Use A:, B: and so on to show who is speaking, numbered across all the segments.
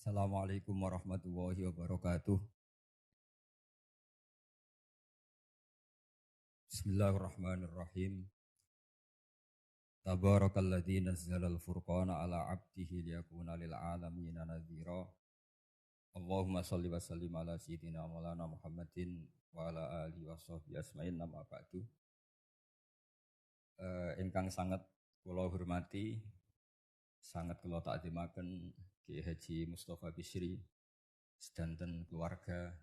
A: Assalamualaikum warahmatullahi wabarakatuh. Bismillahirrahmanirrahim. Tabarakalladzi nazzalal furqana ala 'abdihi liyakuna lil 'alamina nadhira. Allahumma shalli wa sallim ala sayyidina maulana Muhammadin wa ala alihi washabbihi asma'in amma ba'du. Ingkang sangat kula hormati, sangat kula takzimaken Ki Haji Mustofa Bisri sedanten keluarga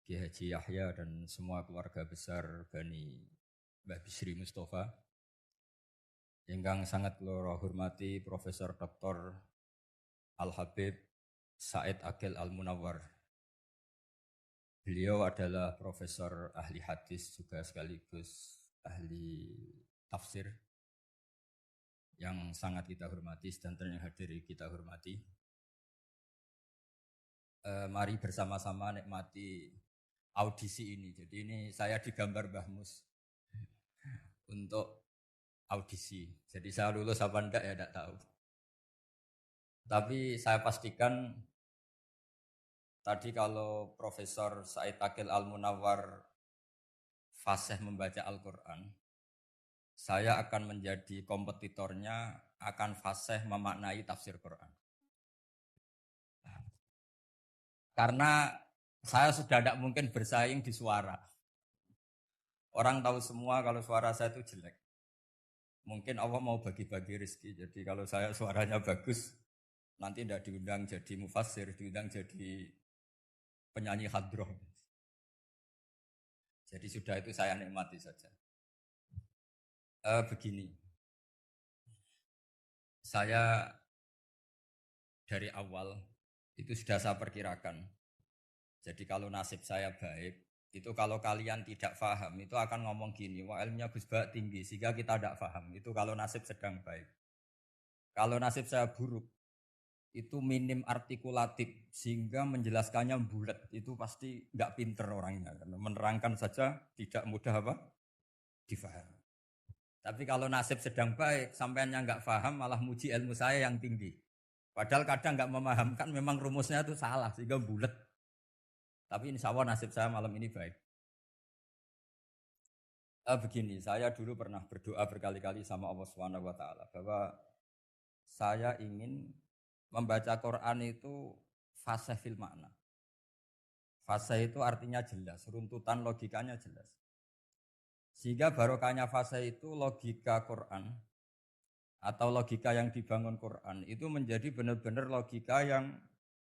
A: Ki Haji Yahya dan semua keluarga besar Bani Mbah Bisri Mustofa. Ingkang sangat kula hormati Profesor Dr. Al Habib Said Aqil Al Munawwar. Beliau adalah profesor ahli hadis juga sekaligus ahli tafsir yang sangat kita hormati dan yang hadir kita hormati. Mari bersama-sama nikmati audisi ini. Jadi ini saya digambar Mbah Mus untuk audisi. Jadi saya lulus apa enggak ya enggak tahu. Tapi saya pastikan tadi kalau Profesor Said Aqil Al Munawwar fasih membaca Al-Quran, saya akan menjadi kompetitornya, akan fasih memaknai tafsir Quran. Karena saya sudah tidak mungkin bersaing di suara. Orang tahu semua kalau suara saya itu jelek. Mungkin Allah mau bagi-bagi rezeki. Jadi kalau saya suaranya bagus, nanti tidak diundang jadi mufassir, diundang jadi penyanyi hadroh. Jadi sudah itu saya nikmati saja. Begini, saya dari awal itu sudah saya perkirakan. Jadi kalau nasib saya baik, itu kalau kalian tidak paham, itu akan ngomong gini, wah ilmunya Gus Ba tinggi, sehingga kita tidak paham. Itu kalau nasib sedang baik. Kalau nasib saya buruk, itu minim artikulatif, sehingga menjelaskannya bulat. Itu pasti nggak pinter orangnya. Karena menerangkan saja tidak mudah apa? Difahami. Tapi kalau nasib sedang baik, sampaiannya nggak paham, malah muji ilmu saya yang tinggi. Padahal kadang nggak memahamkan, memang rumusnya itu salah, sehingga bulat. Tapi insya Allah nasib saya malam ini baik. Begini, saya dulu pernah berdoa berkali-kali sama Allah Subhanahu wa taala bahwa saya ingin membaca Quran itu fasih fil makna. Fasih itu artinya jelas, runtutan logikanya jelas. Sehingga barokahnya fasih itu logika Quran atau logika yang dibangun Quran itu menjadi benar-benar logika yang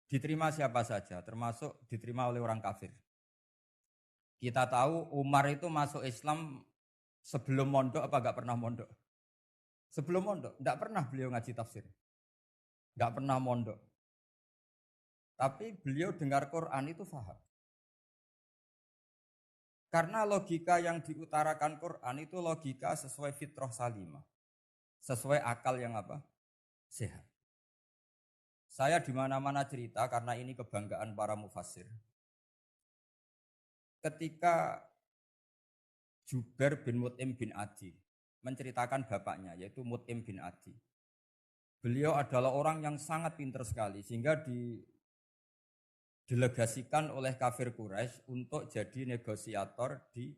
A: diterima siapa saja, termasuk diterima oleh orang kafir. Kita tahu Umar itu masuk Islam sebelum mondok apa enggak pernah mondok? Sebelum mondok, enggak pernah beliau ngaji tafsir. Enggak pernah mondok. Tapi beliau dengar Quran itu paham. Karena logika yang diutarakan Quran itu logika sesuai fitrah salimah. Sesuai akal yang apa? Sehat. Saya di mana-mana cerita karena ini kebanggaan para mufassir. Ketika Jubair bin Mut'im bin Adi menceritakan bapaknya yaitu Mut'im bin Adi. Beliau adalah orang yang sangat pintar sekali sehingga didelegasikan oleh kafir Quraisy untuk jadi negosiator di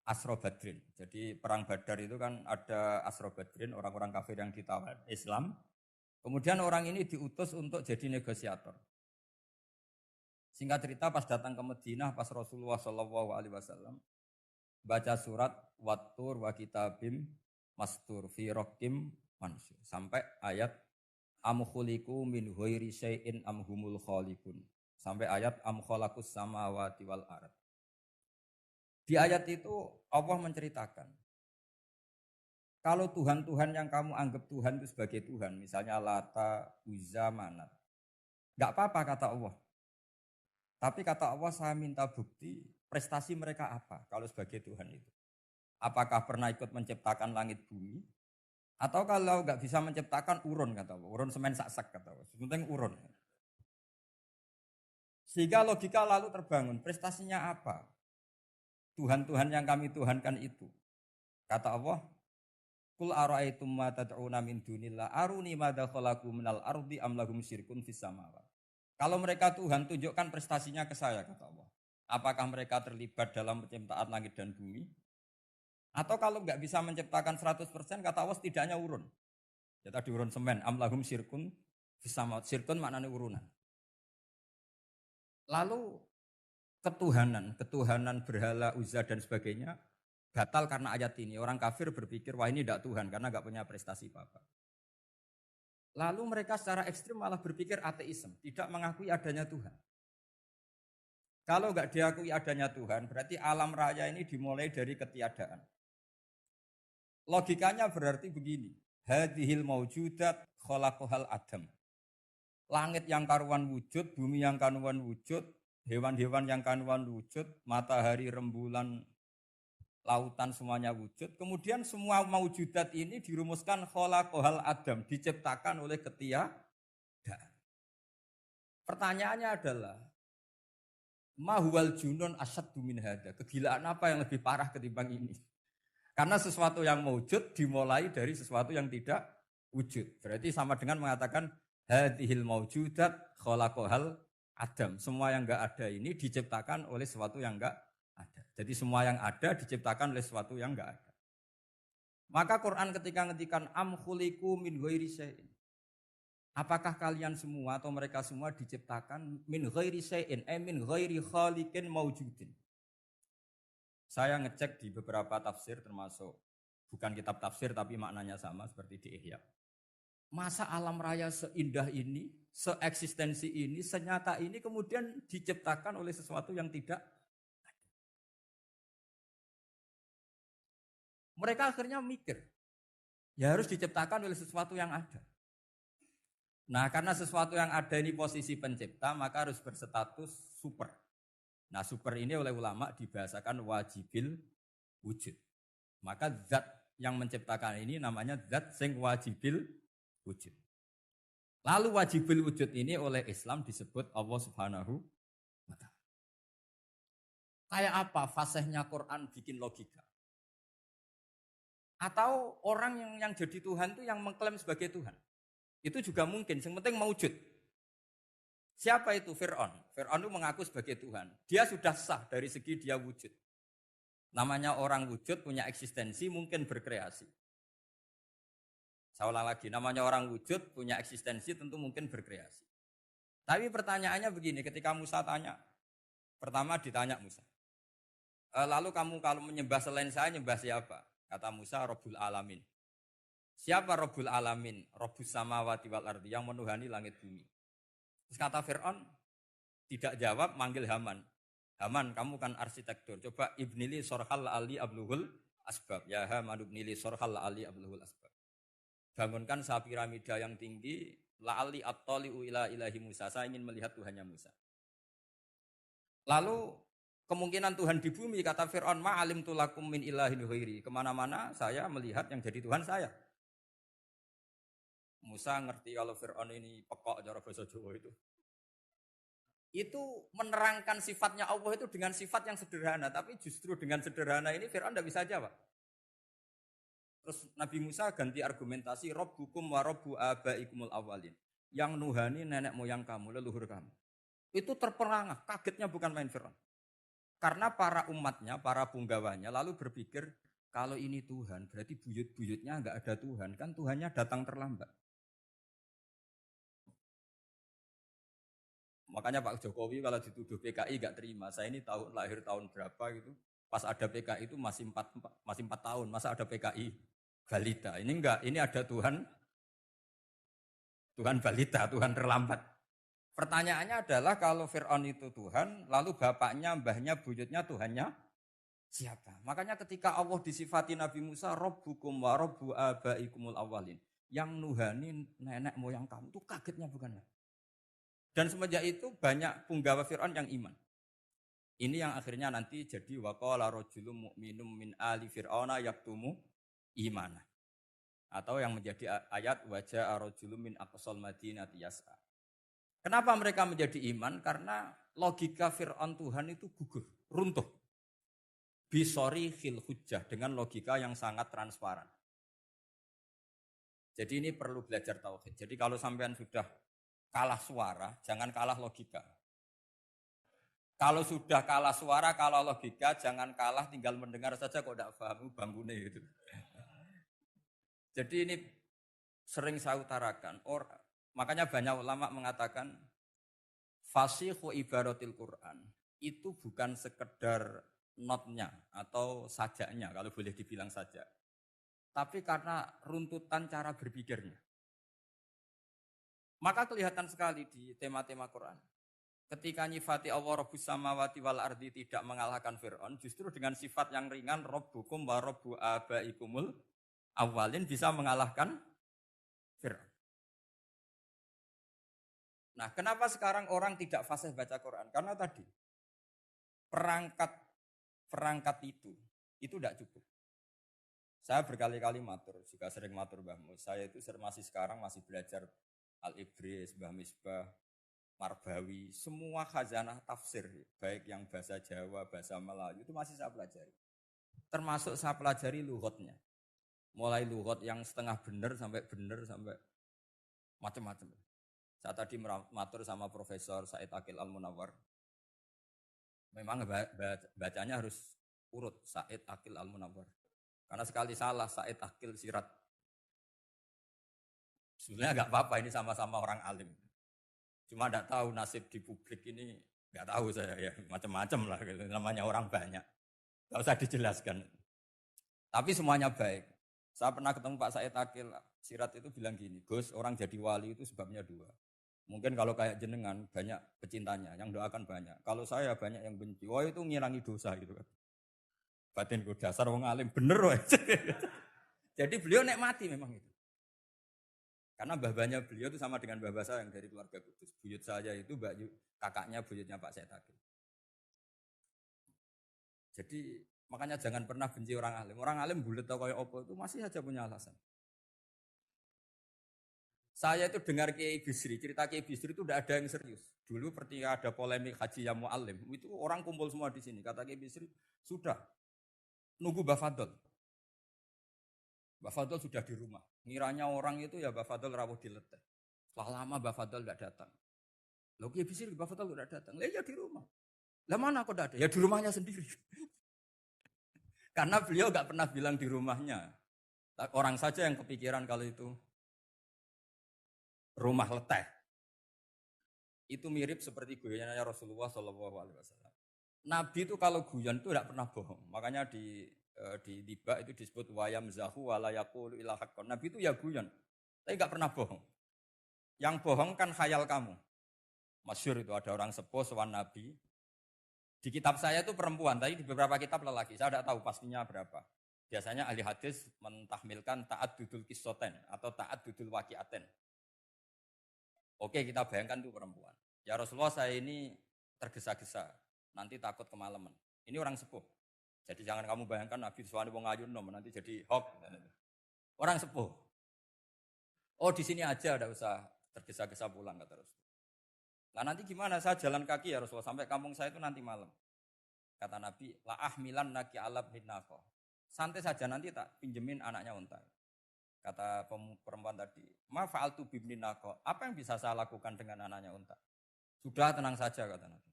A: Asro Badrin. Jadi perang Badar itu kan ada Asro Badrin, orang-orang kafir yang ditawar Islam. Kemudian orang ini diutus untuk jadi negosiator. Singkat cerita pas datang ke Madinah pas Rasulullah SAW baca surat Wattur wa kitabim mastur fi raqim mansur sampai ayat am khuliqu min ghairi syai'in am humul khaliqun sampai ayat am khalaqus samawati wal ard. Di ayat itu Allah menceritakan kalau Tuhan-Tuhan yang kamu anggap Tuhan itu sebagai Tuhan, misalnya Lata, Uzza, Manat, enggak apa-apa kata Allah. Tapi kata Allah saya minta bukti prestasi mereka apa kalau sebagai Tuhan itu. Apakah pernah ikut menciptakan langit bumi? Atau kalau enggak bisa menciptakan urun kata Allah. Urun semen sak-sak kata Allah. Sepenting urun. Sehingga logika lalu terbangun. Prestasinya apa? Tuhan-Tuhan yang kami tuhankan itu. Kata Allah, Qul ara'aytum ma tad'una min dunillah aruni madza khalaqu minal ardi am lahum syirkun fis samawati. Kalau mereka Tuhan tunjukkan prestasinya ke saya kata Allah. Apakah mereka terlibat dalam penciptaan langit dan bumi? Atau kalau nggak bisa menciptakan 100% kata Allah setidaknya urun. Ya tadi urun semen am lahum syirkun fis samawati. Syirkun maknanya urunan. Lalu ketuhanan berhala, Uzza dan sebagainya batal karena ayat ini. Orang kafir berpikir wah ini tidak Tuhan karena nggak punya prestasi apa-apa. Lalu mereka secara ekstrim malah berpikir ateisme, tidak mengakui adanya Tuhan. Kalau nggak diakui adanya Tuhan, berarti alam raya ini dimulai dari ketiadaan. Logikanya berarti begini, hadhil maujudat khalaqahal adam. Langit yang karuan wujud, bumi yang karuan wujud, hewan-hewan yang karuan wujud, matahari, rembulan, lautan semuanya wujud. Kemudian semua maujudat ini dirumuskan khalaqahal adam, diciptakan oleh ketiadaan. Pertanyaannya adalah ma huwal junun asyaddu min hada. Kegilaan apa yang lebih parah ketimbang ini? Karena sesuatu yang wujud dimulai dari sesuatu yang tidak wujud. Berarti sama dengan mengatakan hadhil maujudat khalaqahal adam. Semua yang enggak ada ini diciptakan oleh sesuatu yang enggak ada. Jadi semua yang ada diciptakan oleh sesuatu yang enggak ada. Maka Quran ketika ngendikan am khuliqu min ghairi syai'in. Apakah kalian semua atau mereka semua diciptakan min ghairi syai'in, min ghairi khaliqin maujudin. Saya ngecek di beberapa tafsir termasuk bukan kitab tafsir tapi maknanya sama seperti di Ihya. Masa alam raya seindah ini, seeksistensi ini, senyata ini kemudian diciptakan oleh sesuatu yang tidak ada. Mereka akhirnya mikir, ya harus diciptakan oleh sesuatu yang ada. Nah karena sesuatu yang ada ini posisi pencipta, maka harus berstatus super. Nah super ini oleh ulama dibahasakan wajibil wujud. Maka zat yang menciptakan ini namanya zat sing wajibil wujud. Lalu wajibil wujud ini oleh Islam disebut Allah Subhanahu wa ta'ala. Kayak apa fasihnya Quran bikin logika? Atau orang yang jadi Tuhan itu yang mengklaim sebagai Tuhan? Itu juga mungkin, yang penting mewujud. Siapa itu? Fir'aun. Fir'aun itu mengaku sebagai Tuhan. Dia sudah sah dari segi dia wujud. Namanya orang wujud punya eksistensi, mungkin berkreasi. Saya ulang lagi, namanya orang wujud punya eksistensi tentu mungkin berkreasi. Tapi pertanyaannya begini, ketika Musa tanya, pertama ditanya Musa, lalu kamu kalau menyembah selain saya, nyembah siapa? Kata Musa, Rabbul Alamin. Siapa Rabbul Alamin? Rabbus samawati wal ardi, yang menuhani langit bumi. Terus kata Fir'aun, tidak jawab, manggil Haman. Haman, kamu kan arsitektur, coba ibnili sorhal ali abluhul asbab. Ya Haman ibnili sorhal ali abluhul asbab. Bangunkan sebuah piramida yang tinggi, la'ali attali'u ila ilahi Musa. Saya ingin melihat Tuhannya Musa. Lalu kemungkinan Tuhan di bumi, kata Fir'aun, ma'alim tulakum min ilahin ghairi. Kemana-mana saya melihat yang jadi Tuhan saya. Musa ngerti kalau Fir'aun ini pekok cara bahasa Jawa itu. Itu menerangkan sifatnya Allah itu dengan sifat yang sederhana. Tapi justru dengan sederhana ini Fir'aun tidak bisa jawab. Terus Nabi Musa ganti argumentasi, Rabbukum wa Rabbu abaikumul awalin. Yang nuhani nenek moyang kamu, leluhur kamu. Itu terperangah, kagetnya bukan main Fir'aun. Karena para umatnya, para punggawanya lalu berpikir, kalau ini Tuhan, berarti buyut-buyutnya enggak ada Tuhan. Kan Tuhannya datang terlambat. Makanya Pak Jokowi kalau dituduh PKI enggak terima. Saya ini lahir tahun berapa gitu. Pas ada PKI itu masih 4 tahun. Masa ada PKI balita? Ini enggak, ini ada Tuhan balita, Tuhan terlambat. Pertanyaannya adalah kalau Fir'aun itu Tuhan, lalu bapaknya, mbahnya, buyutnya Tuhannya siapa? Makanya ketika Allah disifati Nabi Musa, Rabbukum wa Rabbu abaikumul awalin. Yang nuhani nenek moyang kamu, itu kagetnya bukan? Dan semenjak itu banyak punggawa Fir'aun yang iman. Ini yang akhirnya nanti jadi waqala rajulun mu'minum min ali fir'auna yaktumu imana. Atau yang menjadi ayat wajah rajulun min aqsal madinati yas'a. Kenapa mereka menjadi iman? Karena logika Fir'aun Tuhan itu gugur, runtuh. Bisori khil hujjah, dengan logika yang sangat transparan. Jadi ini perlu belajar tauhid. Jadi kalau sampean sudah kalah suara, jangan kalah logika. Kalau sudah kalah suara, kalah logika, jangan kalah tinggal mendengar saja kok tidak paham bangunnya gitu. Jadi ini sering saya utarakan. Makanya banyak ulama mengatakan fasihu ibaratil Quran itu bukan sekedar notnya atau sajaknya kalau boleh dibilang sajak. Tapi karena runtutan cara berpikirnya. Maka kelihatan sekali di tema-tema Quran. Ketika nyifati Allah Rabbus samawati wal ardi tidak mengalahkan Fir'aun, justru dengan sifat yang ringan Rabbukum wa Rabbu abaikumul awalin bisa mengalahkan Fir'aun. Nah, kenapa sekarang orang tidak fasih baca Quran? Karena tadi perangkat itu tidak cukup. Saya berkali-kali matur, juga sering matur Mbah Mus. Saya itu sekarang masih belajar Al-Ibris, Mbah Misbah, Marbawi, semua khazanah tafsir, baik yang bahasa Jawa, bahasa Melayu, itu masih saya pelajari. Termasuk saya pelajari lughotnya. Mulai lughot yang setengah benar sampai macam-macam. Saya tadi matur sama Profesor Said Akil Al-Munawwar. Memang bacanya harus urut, Said Akil Al-Munawwar. Karena sekali salah Said Akil Sirat. Sebenarnya enggak apa-apa, ini sama-sama orang alim. Cuma enggak tahu nasib di publik ini, enggak tahu saya ya, macam-macam lah gitu. Namanya orang banyak. Enggak usah dijelaskan. Tapi semuanya baik. Saya pernah ketemu Pak Said Akil Sirat itu bilang gini, Gus, orang jadi wali itu sebabnya dua. Mungkin kalau kayak jenengan banyak pecintanya, yang doakan banyak. Kalau saya banyak yang benci, wah itu ngirangi dosa gitu kan. Batin gue dasar wong alim bener woy. Jadi beliau nikmati memang itu. Karena babanya beliau itu sama dengan baba saya yang dari keluarga Kudus. Buyut saya itu kakaknya buyutnya Pak Said Akil. Jadi makanya jangan pernah benci orang alim. Orang alim bulet atau kayak opo itu masih saja punya alasan. Saya itu dengar Kiai Bisri, cerita Kiai Bisri itu tidak ada yang serius. Dulu ketika ada polemik Haji yang Mu'alim, itu orang kumpul semua di sini. Kata Kiai Bisri, sudah, nunggu Mbah Fadl. Mbah Fadl sudah di rumah. Ngiranya orang itu ya Mbah Fadl rawuh dileteh. Setelah lama Mbah Fadl tidak datang. Loh Kiai Bisri, Mbah Fadl tidak datang. Lah ya di rumah. Lah mana kok tidak ada? Ya di rumahnya sendiri. Karena beliau enggak pernah bilang di rumahnya. Orang saja yang kepikiran kalau itu rumah leteh. Itu mirip seperti guyannya Rasulullah SAW. Nabi itu kalau guyon itu tidak pernah bohong. Makanya di tiba itu disebut wayam zahu walayakul ilahakon. Nabi itu ya guyon, tapi nggak pernah bohong. Yang bohong kan khayal kamu. Masyhur itu ada orang sepuh sowan Nabi. Di kitab saya itu perempuan, tapi di beberapa kitab lelaki. Saya tidak tahu pastinya berapa. Biasanya ahli hadis mentahmilkan taat dudul kisoten atau taat dudul wakiaten. Oke, kita bayangkan itu perempuan. Ya Rasulullah saya ini tergesa-gesa, nanti takut kemalaman. Ini orang sepuh. Jadi jangan kamu bayangkan Nabi Suwani wong ayun nom nanti jadi hoax. Orang sepuh. Oh di sini aja, tidak usah tergesa-gesa pulang kata Rasul. Nah nanti gimana? Saya jalan kaki ya Rasulullah sampai kampung saya itu nanti malam. Kata Nabi, la ahmilan naki alab minako. Santai saja nanti tak pinjemin anaknya unta. Kata perempuan tadi, ma fa'altu bibni nako. Apa yang bisa saya lakukan dengan anaknya unta? Sudah tenang saja kata Nabi.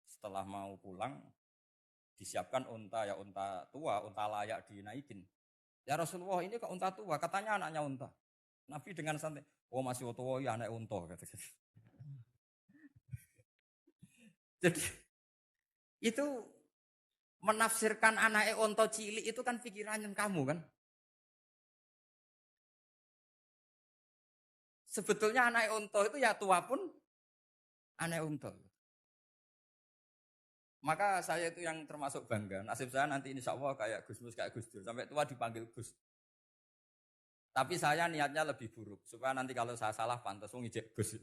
A: Setelah mau pulang, disiapkan unta ya unta tua, unta layak dinaikin. Ya Rasulullah ini kok unta tua, katanya anaknya unta. Nabi dengan santai, oh masih tua ya anak unta kata. Jadi itu menafsirkan anaknya unta cilik itu kan pikirannya kamu kan. Sebetulnya anak unta itu ya tua pun anak unta. Maka saya itu yang termasuk bangga. Nasib saya nanti insya Allah kayak Gus Mus, kayak Gus Dur. Sampai tua dipanggil Gus. Tapi saya niatnya lebih buruk. Supaya nanti kalau saya salah pantas ngijek Gus.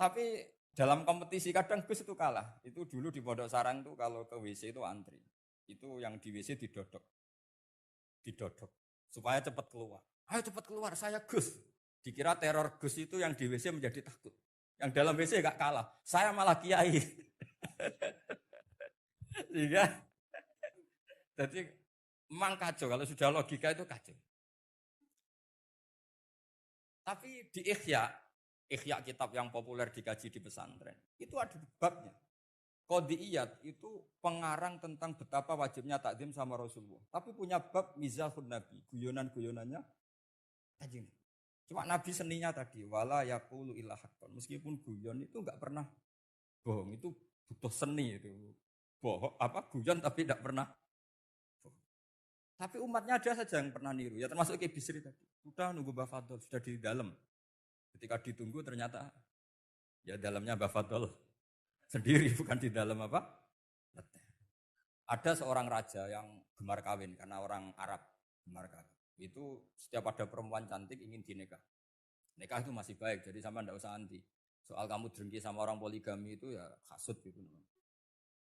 A: Tapi dalam kompetisi kadang Gus itu kalah. Itu dulu di Pondok Sarang itu kalau ke WC itu antri. Itu yang di WC didodok. Supaya cepat keluar. Ayo cepat keluar, saya Gus. Dikira teror Gus itu yang di WC menjadi takut. Yang dalam WC gak kalah. Saya malah kiai. Sehingga, jadi memang kacau. Kalau sudah logika itu kacau. Tapi di Ihya kitab yang populer dikaji di pesantren, itu ada babnya. Qadiyat itu pengarang tentang betapa wajibnya takdim sama Rasulullah. Tapi punya bab mizahun Nabi, guyonan-guyonannya Kanjeng. Cuma Nabi seninya tadi, wala yaqulu illa haqqan. Meskipun guyon itu enggak pernah bohong, itu butuh seni itu. Bohong apa guyon tapi tidak pernah bohong. Tapi umatnya ada saja yang pernah niru, ya termasuk Ki Bisri tadi. Sudah nunggu Mbah Fadl, sudah di dalam. Ketika ditunggu ternyata ya dalamnya Mbah Fadl sendiri, bukan di dalam apa? Leteh. Ada seorang raja yang gemar kawin karena orang Arab gemar kawin. Itu setiap ada perempuan cantik ingin dinikah. Nikah itu masih baik, jadi sama ndak usah anti. Soal kamu dengki sama orang poligami itu ya hasut gitu.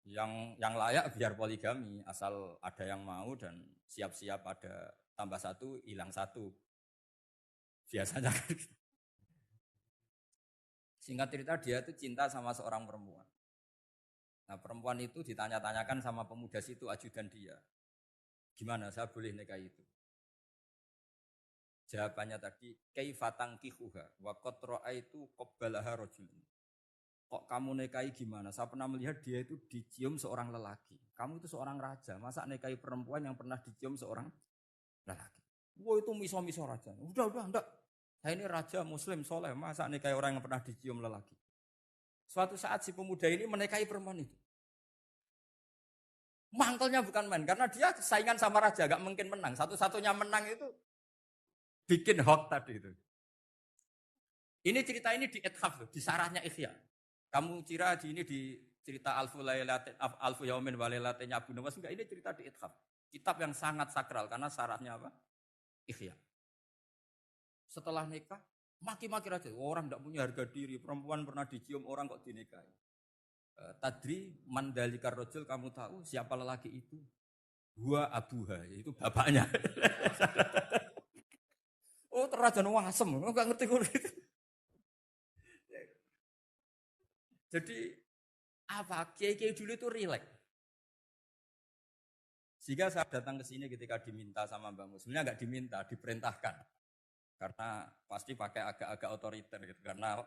A: Yang layak biar poligami, asal ada yang mau dan siap-siap ada tambah satu, hilang satu. Biasanya kan gitu. Singkat cerita dia itu cinta sama seorang perempuan. Nah perempuan itu ditanya-tanyakan sama pemuda situ ajudan dia. Gimana saya boleh nikahi itu? Jawabannya tadi kaifatang kihuha wa qad ra'aitu qabbalaha rajulun. Kok kamu nikahi gimana? Saya pernah melihat dia itu dicium seorang lelaki. Kamu itu seorang raja, masa nikahi perempuan yang pernah dicium seorang lelaki? Wah itu miso-miso raja. Udah enggak. Saya ini raja muslim soleh, masa nikahi orang yang pernah dicium lelaki? Suatu saat si pemuda ini menikahi perempuan itu. Mangkelnya bukan main, karena dia saingan sama raja, gak mungkin menang. Satu-satunya menang itu bikin hoax tadi itu. Ini cerita ini di Ithaf, di sarahnya Ihya. Kamu kira di ini di cerita Alfu Yaumin Walailatnya Abu Nawas, enggak, ini cerita di Ithaf. Kitab yang sangat sakral, karena sarahnya apa? Ihya. Setelah nikah, maki-maki raja. Orang tidak punya harga diri, perempuan pernah dicium orang kok dinikahi. Tadri mandalikar rojul, kamu tahu siapa lelaki itu? Gua abuha, itu bapaknya. Oh terajan wasem, enggak ngerti gitu. Jadi apa? Kiai-kiai dulu itu rileks. Sehingga saya datang ke sini ketika diminta sama Mbak Mus. Sebenarnya enggak diminta, diperintahkan. Karena pasti pakai agak-agak otoriter gitu. Karena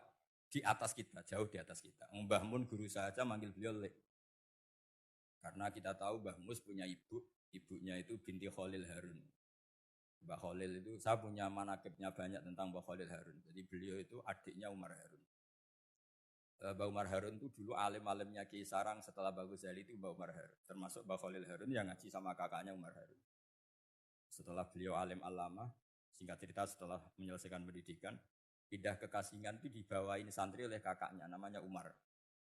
A: di atas kita, jauh di atas kita. Mbah Mun guru saya aja manggil beliau Lek. Karena kita tahu Mbah Mus punya ibu, ibunya itu binti Khalil Harun. Mbah Khalil itu, saya punya manakibnya banyak tentang Mbah Khalil Harun. Jadi beliau itu adiknya Umar Harun. Mbah Umar Harun itu dulu alim-alimnya Ki Sarang, setelah Mbah Ghazali itu Mbah Umar Harun. Termasuk Mbah Khalil Harun yang ngaji sama kakaknya Umar Harun. Setelah beliau alim alama, singkat cerita setelah menyelesaikan pendidikan, pindah ke Kasingan itu dibawain santri oleh kakaknya, namanya Umar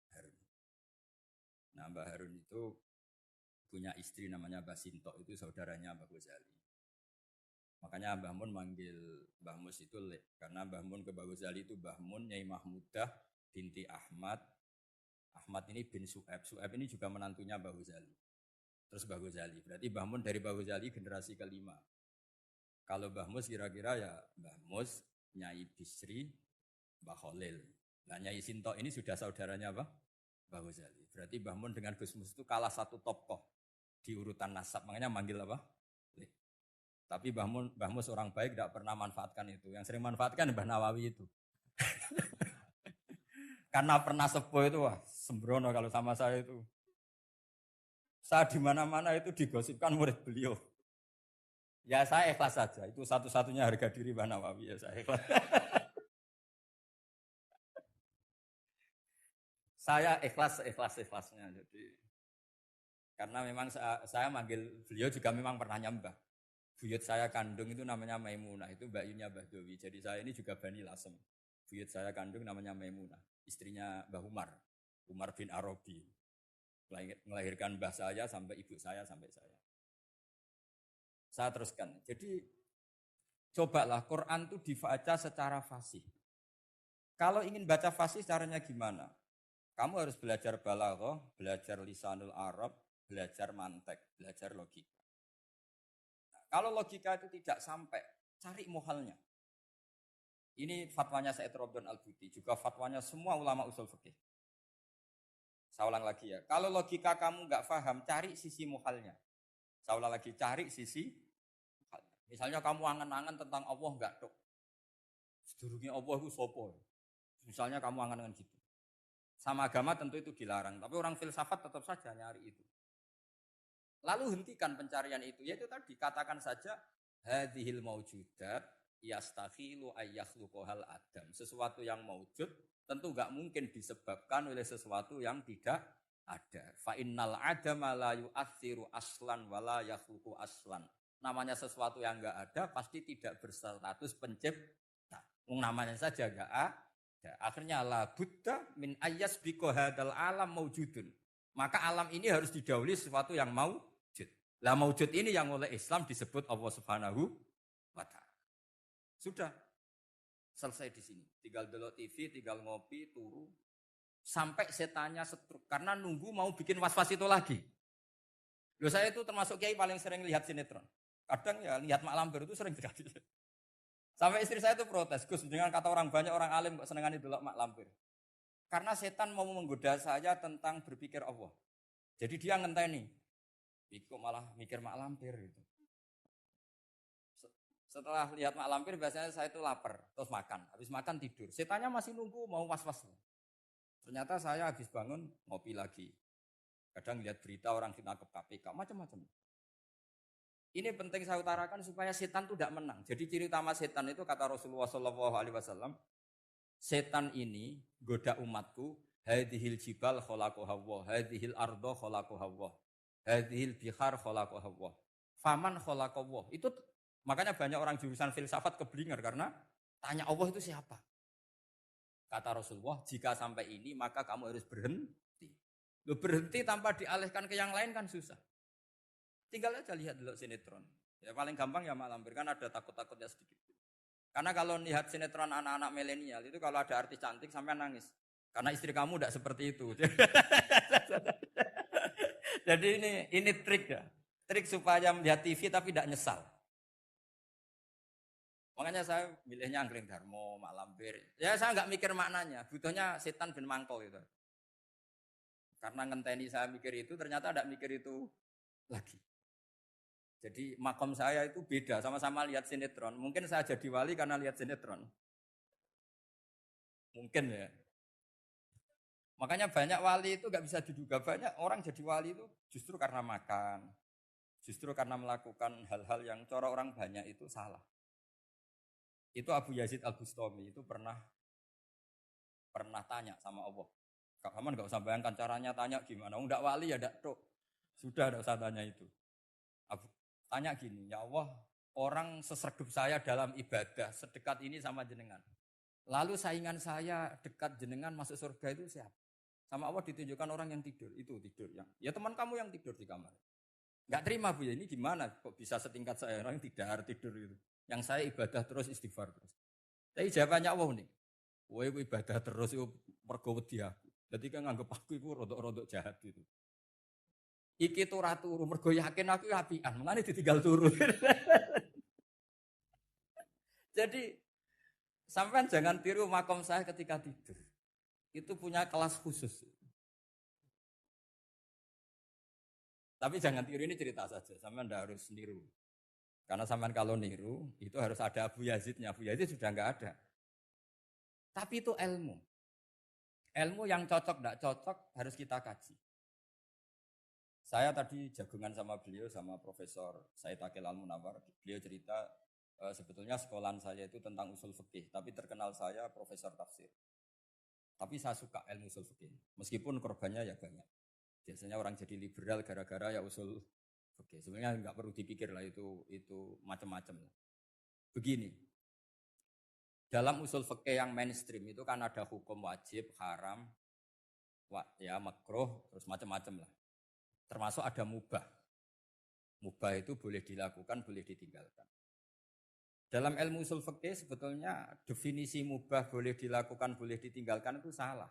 A: Harun. Nah Mbah Harun itu punya istri namanya Mbah Sinto, itu saudaranya Mbah Ghazali. Makanya Mbah Mun manggil Mbah Mus itu Lek, karena Mbah Mun ke Mbah Ghazali itu Mbah Mun, Nyai Mahmudah, binti Ahmad. Ahmad ini bin Su'aib. Su'aib ini juga menantunya Mbah Ghazali. Terus Mbah Ghazali. Berarti Mbah Mun dari Mbah Ghazali generasi kelima. Kalau Mbah Mus kira-kira ya Mbah Mus, Nyai Bisri, Mbah Khalil. Nah Nyai Sinto ini sudah saudaranya apa? Mbah Ghazali. Berarti Mbah Mun dengan Gus Mus itu kalah satu tokoh di urutan nasab. Makanya manggil apa? Leh. Tapi Mbah Mus orang baik tidak pernah manfaatkan itu. Yang sering manfaatkan Mbah Nawawi itu. Karena pernah sepuh itu, wah sembrono kalau sama saya itu. Saya di mana-mana itu digosipkan murid beliau. Ya saya ikhlas saja. Itu satu-satunya harga diri Mbah Nawawi, ya saya ikhlas. Saya ikhlasnya. Jadi karena memang saya manggil beliau juga memang pernah nyembah. Buyut saya kandung itu namanya Maimunah, itu mbaknya Mbah Dowi. Jadi saya ini juga Bani Lasem. Buyut saya kandung namanya Maimunah, istrinya Mbah Umar, Umar bin Arabi. Melahirkan mbah saya sampai ibu saya sampai saya. Saya teruskan. Jadi cobalah Quran itu dibaca secara fasih. Kalau ingin baca fasih caranya gimana? Kamu harus belajar balaghah, belajar lisanul Arab, belajar mantek, belajar logika. Kalau logika itu tidak sampai, cari muhalnya. Ini fatwanya Said Robdon Al-Buti, juga fatwanya semua ulama usul fikih. Saya ulang lagi ya, kalau logika kamu nggak paham, cari sisi muhalnya. Saya ulang lagi, cari sisi muhalnya. Misalnya kamu angan-angan tentang Allah nggak dok. Sedurunge Allah iku sapa? Misalnya kamu angan-angan gitu. Sama agama tentu itu dilarang, tapi orang filsafat tetap saja nyari itu. Lalu hentikan pencarian itu, yaitu tadi katakan saja hadhil maujudat yastakhilu ayyakhluqahal adam. Sesuatu yang maujud tentu enggak mungkin disebabkan oleh sesuatu yang tidak ada. Fa innal adama la yu'atsiru aslan wala yakhluqu aslan. Namanya sesuatu yang enggak ada pasti tidak berstatus pencipta. Namanya saja enggak ada. Akhirnya la buddha min ayyasbiqa hadzal alam maujudun. Maka alam ini harus didahului sesuatu yang maujud. Lah maujud ini yang oleh Islam disebut Allah Subhanahu wa taala. Sudah selesai di sini. Tinggal delok TV, tinggal ngopi, turu sampai setannya setruk karena nunggu mau bikin was-was itu lagi. Loh saya itu termasuk kiai paling sering lihat sinetron. Kadang ya lihat Mak Lampir itu sering sekali. Sampai istri saya itu protes, Gus, dengan kata orang banyak orang alim kok senengane delok Mak Lampir. Karena setan mau menggoda saya tentang berpikir Allah. Jadi dia ngenteni. Iku malah mikir Mak Lampir gitu. Setelah lihat Mak Lampir biasanya saya itu lapar, terus makan. Habis makan tidur. Setannya masih nunggu mau was-was. Ternyata saya habis bangun ngopi lagi. Kadang lihat berita orang ditangkap KPK, macam-macam. Ini penting saya utarakan supaya setan itu tidak menang. Jadi ciri utama setan itu kata Rasulullah SAW, setan ini goda umatku, hadhil jibal khalaqaha Allah, hadhil ardo khalaqaha Allah, hadhil bihar khalaqaha Allah. Faman khalaqaha Allah. Itu makanya banyak orang jurusan filsafat keblinger karena tanya Allah itu siapa? Kata Rasulullah, jika sampai ini maka kamu harus berhenti. Loh, berhenti tanpa dialihkan ke yang lain kan susah. Tinggal aja lihat dulu sinetron. Ya paling gampang ya Mak Lampir, kan ada takut-takutnya sedikit. Karena kalau lihat sinetron anak-anak milenial itu kalau ada artis cantik sampai nangis. Karena istri kamu tidak seperti itu. Jadi ini trik ya. Trik supaya melihat TV tapi tidak nyesal. Makanya saya milihnya Angling Darmo, Mak Lampir. Ya saya nggak mikir maknanya. Butuhnya setan bin mangkol itu. Karena ngenteni saya mikir itu ternyata tidak mikir itu lagi. Jadi makom saya itu beda, sama-sama lihat sinetron. Mungkin saya jadi wali karena lihat sinetron. Mungkin ya. Makanya banyak wali itu gak bisa diduga. Banyak orang jadi wali itu justru karena makan. Justru karena melakukan hal-hal yang cara orang banyak itu salah. Itu Abu Yazid Al-Bustami itu pernah tanya sama Allah. Kak Haman gak usah bayangkan caranya tanya gimana. Enggak wali ya enggak tuh. Sudah enggak usah tanya itu. Tanya gini, ya Allah, orang sesergup saya dalam ibadah, sedekat ini sama jenengan. Lalu saingan saya dekat jenengan masuk surga itu siapa? Sama Allah ditunjukkan orang yang tidur, itu tidur. Ya teman kamu yang tidur di kamar. Enggak terima Bu, ya ini gimana kok bisa setingkat saya, orang yang tidak tidur itu. Yang saya ibadah terus, istighfar terus. Tapi jawabannya Allah nih, wah ibadah terus, itu mergo wedi aku. Jadi kan nganggep aku itu rodok-rodok jahat gitu. Iki turah turu, mergo yakin aku apian, mulane ditinggal turu. Jadi sampean jangan tiru makom saya ketika tidur. Itu punya kelas khusus. Tapi jangan tiru, ini cerita saja, sampean ndak harus niru. Karena sampean kalau niru, itu harus ada Abu Yazidnya. Abu Yazid sudah enggak ada. Tapi itu ilmu. Ilmu yang cocok enggak cocok harus kita kaji. Saya tadi jagungan sama beliau, sama Profesor Said Akil Al-Munawar. Beliau cerita sebetulnya sekolahan saya itu tentang usul fikih, tapi terkenal saya Profesor Tafsir. Tapi saya suka ilmu usul fikih, meskipun korbannya ya banyak. Biasanya orang jadi liberal gara-gara ya usul fikih. Sebenarnya nggak perlu dipikir lah itu macam-macam. Begini, dalam usul fikih yang mainstream itu kan ada hukum wajib, haram, ya makruh, terus macam-macam lah. Termasuk ada mubah. Mubah itu boleh dilakukan, boleh ditinggalkan. Dalam ilmu usul fikih sebetulnya definisi mubah boleh dilakukan, boleh ditinggalkan itu salah.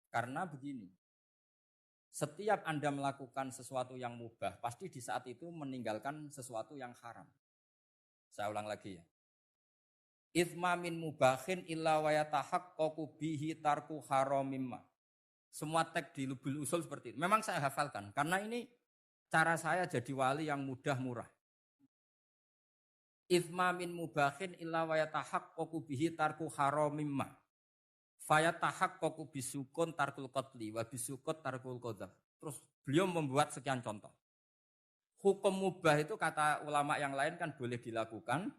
A: Karena begini, setiap Anda melakukan sesuatu yang mubah, pasti di saat itu meninggalkan sesuatu yang haram. Saya ulang lagi ya. Ithma min mubahin illa wa yatahaqqaqu bihi tarku haramimma. Semua teks di Lubul Usul seperti itu. Memang saya hafalkan, karena ini cara saya jadi wali yang mudah murah. Ithma min mubahin illa wa yatahaqqaqu bihi tarku haramimma. Fayatahaqqaqu bisukun tarkul qatli wa bisukut tarkul qadzaf. Terus beliau membuat sekian contoh. Hukum mubah itu kata ulama yang lain kan boleh dilakukan,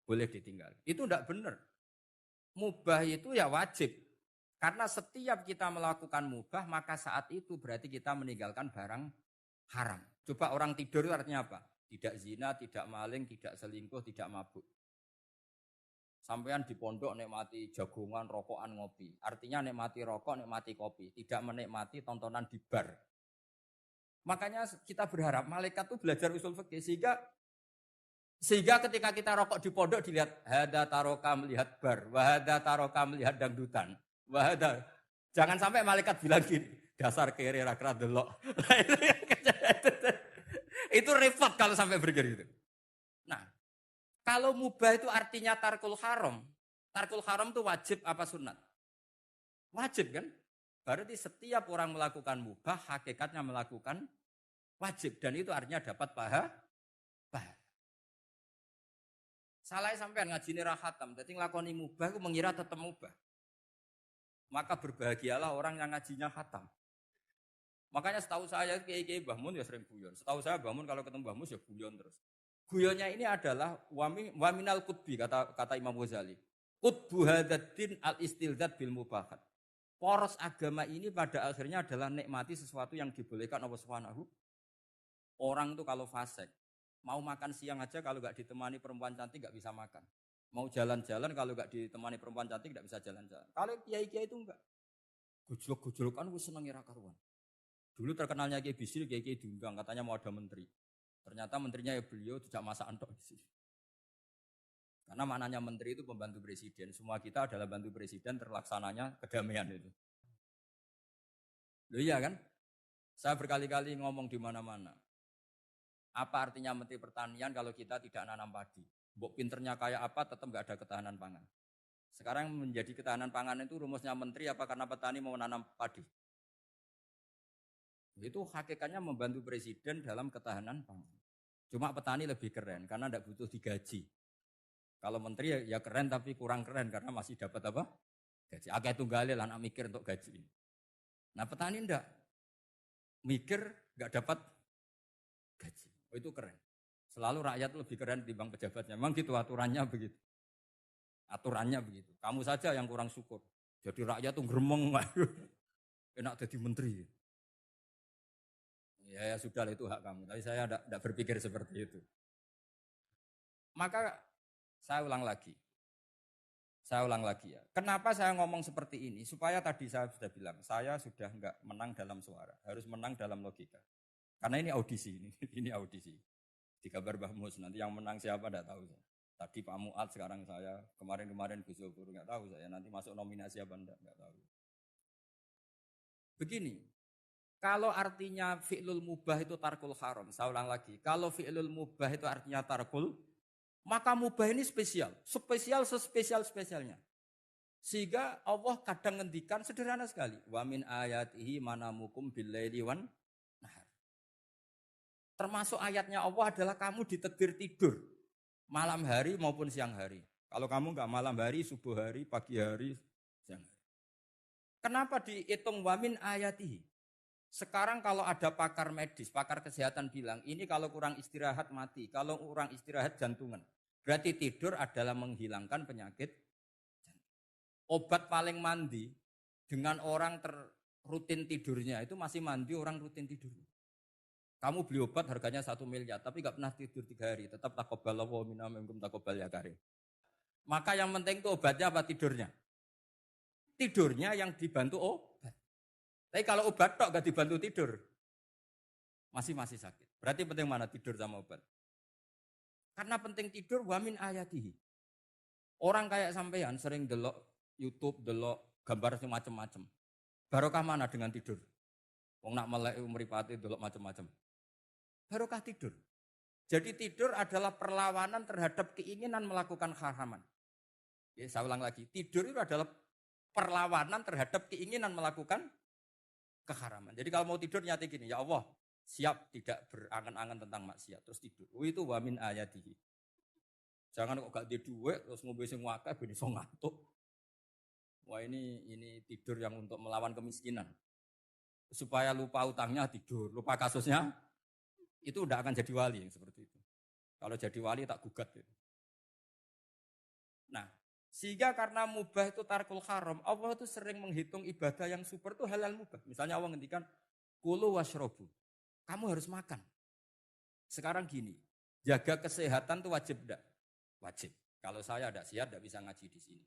A: boleh ditinggal. Itu tidak benar. Mubah itu ya wajib. Karena setiap kita melakukan mubah, maka saat itu berarti kita meninggalkan barang haram. Coba orang tidur itu artinya apa? Tidak zina, tidak maling, tidak selingkuh, tidak mabuk. Sampean di pondok nikmati jagongan, rokokan, ngopi. Artinya nikmati rokok, nikmati kopi. Tidak menikmati tontonan di bar. Makanya kita berharap malaikat itu belajar usul fikih sehingga ketika kita rokok di pondok dilihat hada taroka melihat bar, wahada taroka melihat dangdutan, wahada. Jangan sampai malaikat bilang gini, dasar kere rakra delok. Itu repot kalau sampai begitu. Nah, kalau mubah itu artinya tarkul haram. Tarkul haram itu wajib apa sunat? Wajib kan? Berarti setiap orang melakukan mubah, hakikatnya melakukan wajib. Dan itu artinya dapat pahala. Salah sampean ngaji ini rahatam. Jadi ngelakoni mubah, itu mengira tetap mubah. Maka berbahagialah orang yang ngajinya khatam. Makanya setahu saya kiai-kiai Mbah Mun ya sering guyon. Setahu saya Mbah Mun kalau ketemu Mbah Mun ya guyon terus. Guyonnya ini adalah waminal qutbi kata Imam Ghazali. Qutbu hadaddin al-istilzat bil mubahat. Poros agama ini pada akhirnya adalah nikmati sesuatu yang dibolehkan Allah Subhanahu. Orang itu kalau fasik, mau makan siang aja kalau nggak ditemani perempuan cantik nggak bisa makan. Mau jalan-jalan kalau nggak ditemani perempuan cantik nggak bisa jalan-jalan. Kalau kiai-kiai itu enggak. Gojlok-gojlokan gue seneng ira karuan. Dulu terkenalnya Kiai Bisri, Kiai diundang katanya mau ada menteri. Ternyata menterinya ya beliau tidak masak antok di sini. Karena maknanya menteri itu pembantu presiden. Semua kita adalah bantu presiden terlaksananya kedamaian itu. Loh iya kan? Saya berkali-kali ngomong di mana-mana. Apa artinya menteri pertanian kalau kita tidak nanam padi? Mbok pinternya kayak apa tetap nggak ada ketahanan pangan. Sekarang menjadi ketahanan pangan itu rumusnya menteri apa karena petani mau nanam padi? Itu hakikatnya membantu presiden dalam ketahanan pangan. Cuma petani lebih keren karena tidak butuh digaji. Kalau menteri ya keren tapi kurang keren karena masih dapat apa? Gaji. Agak tunggalin lah anak mikir untuk gaji. Nah petani enggak. Mikir enggak dapat gaji. Oh itu keren. Selalu rakyat lebih keren dibanding pejabatnya. Memang gitu aturannya begitu. Aturannya begitu. Kamu saja yang kurang syukur. Jadi rakyat tuh gremeng. Enak jadi menteri. Ya sudah itu hak kamu. Tapi saya tidak berpikir seperti itu. Maka saya ulang lagi ya. Kenapa saya ngomong seperti ini? Supaya tadi saya sudah bilang, saya sudah enggak menang dalam suara, harus menang dalam logika. Karena ini audisi, ini audisi. Di kabar Mbah Mus, nanti yang menang siapa enggak tahu saya. Tadi Pak Muat, sekarang saya, kemarin Gus Zofur enggak tahu saya, nanti masuk nominasi apa enggak tahu. Begini, kalau artinya fi'lul mubah itu tarkul haram, saya ulang lagi, kalau fi'lul mubah itu artinya tarkul, maka mubah ini spesial sespesialnya. Sehingga Allah kadang ngendikan sederhana sekali. Wa min ayatihi manamukum billaili wan nahar. Termasuk ayatnya Allah adalah kamu ditedir tidur malam hari maupun siang hari. Kalau kamu enggak malam hari, subuh hari, pagi hari, siang hari. Kenapa dihitung wa min ayatihi? Sekarang kalau ada pakar medis, pakar kesehatan bilang, ini kalau kurang istirahat mati, kalau kurang istirahat jantungan. Berarti tidur adalah menghilangkan penyakit jantung. Obat paling mandi dengan orang rutin tidurnya, itu masih mandi orang rutin tidur. Kamu beli obat harganya 1 miliar, tapi gak pernah tidur 3 hari, tetap taqabbalallahu minna minkum taqabbal ya karim. Maka yang penting itu obatnya apa tidurnya? Tidurnya yang dibantu obat. Tapi kalau obat tok gak dibantu tidur, masih sakit. Berarti penting mana tidur sama obat? Karena penting tidur wamin ayatihi. Orang kayak sampean sering delok YouTube, delok gambar semacam-macam. Barokah mana dengan tidur? Wong nak melek mripate delok macam-macam. Barokah tidur. Jadi tidur adalah perlawanan terhadap keinginan melakukan haraman. Ya, saya ulang lagi, tidur itu adalah perlawanan terhadap keinginan melakukan keharaman. Jadi kalau mau tidur nyati gini, ya Allah, siap tidak berangan-angan tentang maksiat terus tidur. Oh, itu wamin ayatihi. Jangan kok gak di duit terus ngombe sing akeh ben iso ngantuk. Wah ini tidur yang untuk melawan kemiskinan. Supaya lupa utangnya tidur, lupa kasusnya itu udah akan jadi wali yang seperti itu. Kalau jadi wali tak gugat itu. Nah, sehingga karena mubah itu tarkul haram, Allah itu sering menghitung ibadah yang super itu halal mubah. Misalnya Allah ngendikan kulu washrobu. Kamu harus makan. Sekarang gini, jaga kesehatan itu wajib enggak? Wajib. Kalau saya tidak sehat tidak bisa ngaji di sini.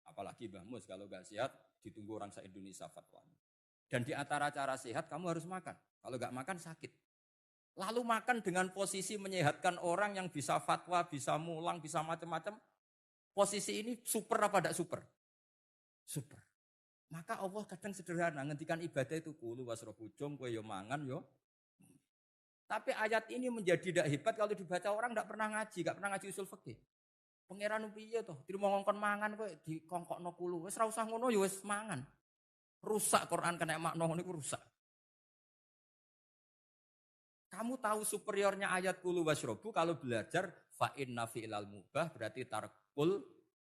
A: Apalagi Mbah Mus kalau nggak sehat ditunggu orang se-Indonesia fatwanya. Dan di antara cara sehat kamu harus makan. Kalau nggak makan sakit. Lalu makan dengan posisi menyehatkan orang yang bisa fatwa, bisa mulang, bisa macam-macam. Posisi ini super apa tidak super? Super. Maka Allah kadang sederhana, ngendikan ibadah itu kulu wasrobu jom, kue yo mangan yo. Tapi ayat ini menjadi tidak hebat kalau dibaca orang tidak pernah ngaji, nggak pernah ngaji usul fikih. Pangeran piye toh? Dirimo ngongkon mangan kowe dikongkokno kulu. Wis ora usah ngono ya wis mangan. Rusak Quran kena makna niku rusak. Kamu tahu superiornya ayat kulu wasrobu kalau belajar fa inna fi'lal mubah berarti tarkul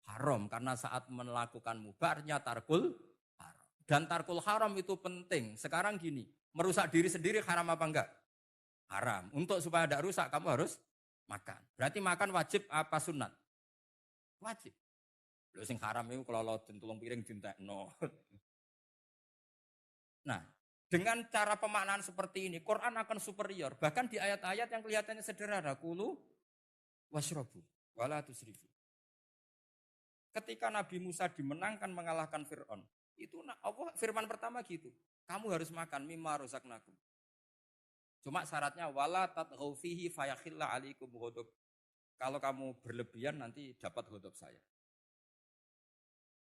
A: haram karena saat melakukan mubah artinya tarkul haram. Dan tarkul haram itu penting. Sekarang gini, merusak diri sendiri haram apa enggak? Haram. Untuk supaya tidak rusak kamu harus makan. Berarti makan wajib apa sunat? Wajib. Lho sing haram itu kalau lo tulung piring dintekno. Nah, dengan cara pemaknaan seperti ini, Quran akan superior. Bahkan di ayat-ayat yang kelihatannya sederhana, kulu washrobu, wala tusrifu. Ketika Nabi Musa dimenangkan mengalahkan Fir'aun, itu Allah firman pertama gitu. Kamu harus makan mimma rozaqnakum. Cuma syaratnya wala tatghaw fihi fayakhilla alaikum ghadab. Kalau kamu berlebihan nanti dapat ghadab saya.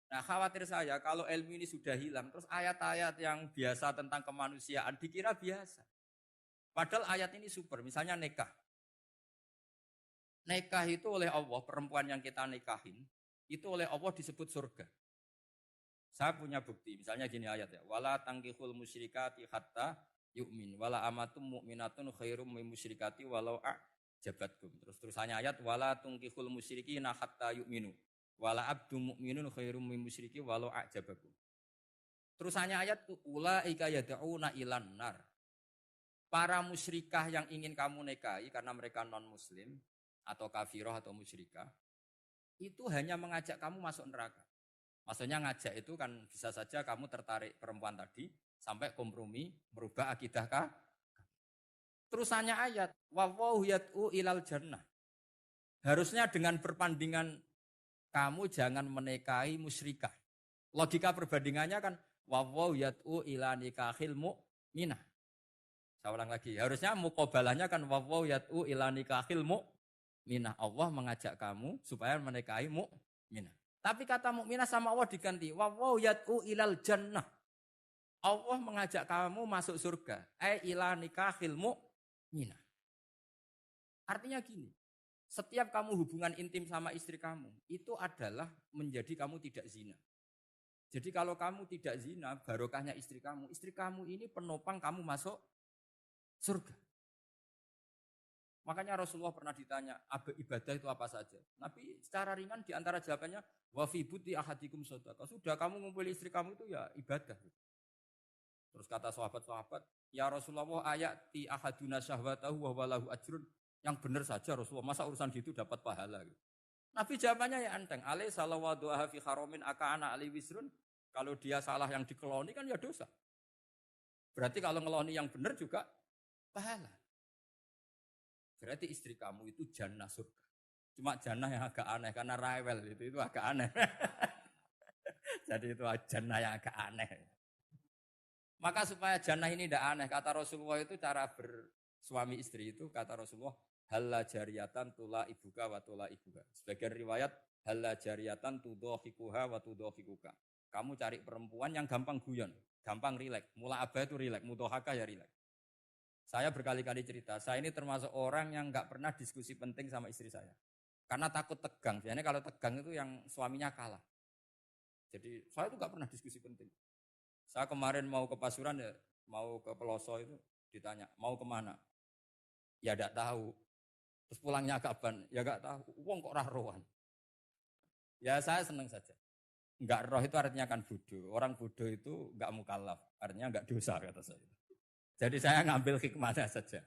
A: Nah khawatir saya kalau ilmu ini sudah hilang, terus ayat-ayat yang biasa tentang kemanusiaan dikira biasa. Padahal ayat ini super, misalnya nikah. Nikah itu oleh Allah, perempuan yang kita nikahin, itu oleh Allah disebut surga. Saya punya bukti, misalnya gini ayat ya. Wala tangkihul musyrikati hatta yu'min, wala amatum mu'minatun khairum min musyrikati walau a'jabatkum. Terusannya ayat, wala tangkihul musyrikina hatta yu'minu. Wala abdu mu'minun khairum min musyriki walau a'jabakum. Terusannya ayat ulaika yad'una ilan nar. Para musyrikah yang ingin kamu nikahi karena mereka non muslim atau kafirah atau musyrikah itu hanya mengajak kamu masuk neraka. Maksudnya ngajak itu kan bisa saja kamu tertarik perempuan tadi sampai kompromi merubah akidah kah? Terusannya ayat wallahu yad'u ilal jannah. Harusnya dengan berpandingan kamu jangan menikahi musyrikah. Logika perbandingannya kan wawaw yad'u ila nikahil mu'minah. Saya ulang lagi. Harusnya muqabalahnya kan wawaw yad'u ila nikahil mu'minah. Allah mengajak kamu supaya menikahi mu'minah. Tapi kata mu'minah sama Allah diganti wawaw yad'u ilal jannah. Allah mengajak kamu masuk surga. Ila nikahil mu'minah. Artinya gini. Setiap kamu hubungan intim sama istri kamu, itu adalah menjadi kamu tidak zina. Jadi kalau kamu tidak zina, barokahnya istri kamu ini penopang kamu masuk surga. Makanya Rasulullah pernah ditanya, ibadah itu apa saja? Nabi secara ringan diantara jawabannya, wa fi buti ahadikum shadaqah. Sudah kamu ngumpul istri kamu itu ya ibadah. Terus kata sahabat-sahabat, ya Rasulullah ayati ahaduna syahwatahu wa walahu ajrun. Yang benar saja Rasulullah, masa urusan gitu dapat pahala gitu. Nabi jawabannya ya enteng, alaih salawadu'aha fi haromin aka'ana alih wisrun. Kalau dia salah yang dikeloni kan ya dosa. Berarti kalau ngeloni yang benar juga pahala. Berarti istri kamu itu jannah surga. Cuma jannah yang agak aneh, karena rewel itu agak aneh. Jadi itu jannah yang agak aneh. Maka supaya jannah ini tidak aneh, kata Rasulullah itu cara bersuami istri itu, kata Rasulullah, halla jariyatan tula ibuka wa tula ibuka. Sebagian riwayat halla jariyatan tudhahikuha wa tudhahikuka. Kamu cari perempuan yang gampang guyon, gampang rileks. Mula abah itu rileks, mudhahaka ya rileks. Saya berkali-kali cerita, saya ini termasuk orang yang enggak pernah diskusi penting sama istri saya. Karena takut tegang. Biasanya kalau tegang itu yang suaminya kalah. Jadi saya itu enggak pernah diskusi penting. Saya kemarin mau ke Pasuruan ya, mau ke Peloso itu ditanya, mau kemana? Ya enggak tahu. Terus pulangnya kapan? Ya enggak tahu. Wong kok rohan. Ya saya senang saja. Enggak roh itu artinya kan bodoh. Orang bodoh itu enggak mukallaf. Artinya enggak dosa kata saya. Jadi saya ngambil hikmahnya saja.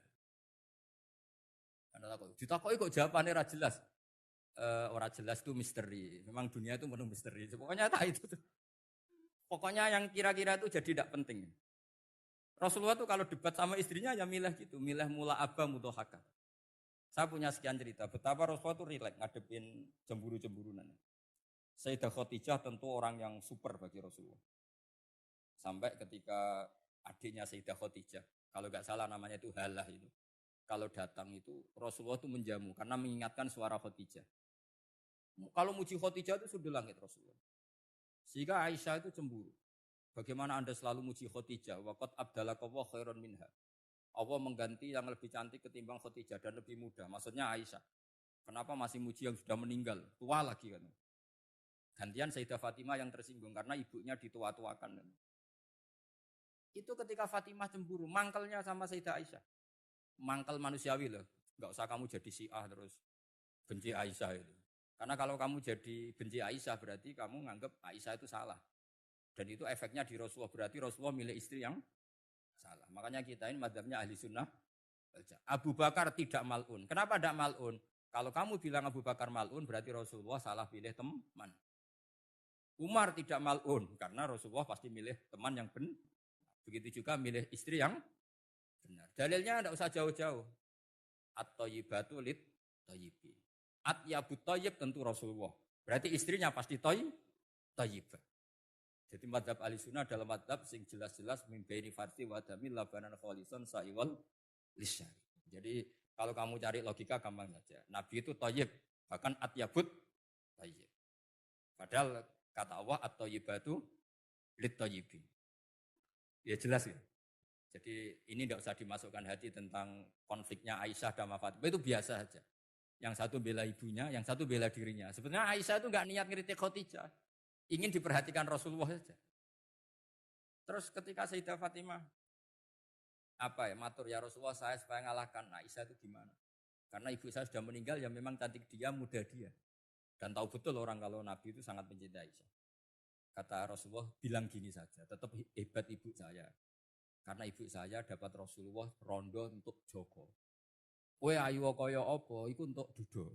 A: Karena takut. Ditakoi kok jawabannya ora jelas. Ora jelas itu misteri. Memang dunia itu penuh misteri. Pokoknya tak itu. Pokoknya yang kira-kira itu jadi tidak penting. Rasulullah tuh kalau debat sama istrinya ya milih gitu. Milih mula abah mutohaka. Saya punya sekian cerita. Betapa Rasulullah tuh rileks ngadepin cemburu-cemburunan. Sayyidah Khadijah tentu orang yang super bagi Rasulullah. Sampai ketika adiknya Sayyidah Khadijah, kalau nggak salah namanya itu Halah itu. Kalau datang itu Rasulullah itu menjamu karena mengingatkan suara Khadijah. Kalau muji Khadijah itu sudah langit Rasulullah. Sehingga Aisyah itu cemburu. Bagaimana Anda selalu muji Khadijah? Waqad abdalakallahu khairan minha. Allah mengganti yang lebih cantik ketimbang Khadijah dan lebih muda. Maksudnya Aisyah. Kenapa masih muji yang sudah meninggal? Tua lagi kan. Gantian Sayyidah Fatimah yang tersinggung karena ibunya ditua-tuakan. Itu ketika Fatimah cemburu, mangkelnya sama Sayyidah Aisyah. Mangkel manusiawi loh. Enggak usah kamu jadi Syiah terus benci Aisyah itu. Karena kalau kamu jadi benci Aisyah berarti kamu nganggap Aisyah itu salah. Dan itu efeknya di Rasulullah. Berarti Rasulullah milih istri yang salah. Makanya kita ini madzhabnya ahli sunnah. Abu Bakar tidak mal'un. Kenapa tidak mal'un? Kalau kamu bilang Abu Bakar mal'un berarti Rasulullah salah pilih teman. Umar tidak mal'un. Karena Rasulullah pasti milih teman yang benar. Begitu juga milih istri yang benar. Dalilnya tidak usah jauh-jauh. At-thayyibatu lit-thayyibi. At-yabut thayyib tentu Rasulullah. Berarti istrinya pasti thayyibah. Jadi madzhab ahli sunnah adalah madzhab sing jelas-jelas mimbaini farsi wa damil labanan khalisan sa'iwal lisyari. Jadi kalau kamu cari logika gampang saja. Nabi itu thayyib, bahkan atyabut thayyib. Padahal kata Allah at-thayyibatu lit-thayyibi. Ya jelas ya. Jadi ini tidak usah dimasukkan hati tentang konfliknya Aisyah dan Fatimah. Itu biasa saja. Yang satu bela ibunya, yang satu bela dirinya. Sebenarnya Aisyah itu enggak niat ngeritik Khadijah. Ingin diperhatikan Rasulullah saja. Terus ketika Sayyidah Fatimah matur ya Rasulullah saya supaya ngalahkan Aisyah itu gimana? Karena ibu saya sudah meninggal ya memang cantik dia, muda dia. Dan tahu betul orang kalau Nabi itu sangat mencintai Aisyah. Kata Rasulullah bilang gini saja, tetap hebat ibu saya. Karena ibu saya dapat Rasulullah rondo untuk Joko. Kowe ayu kaya apa iku untuk dudo.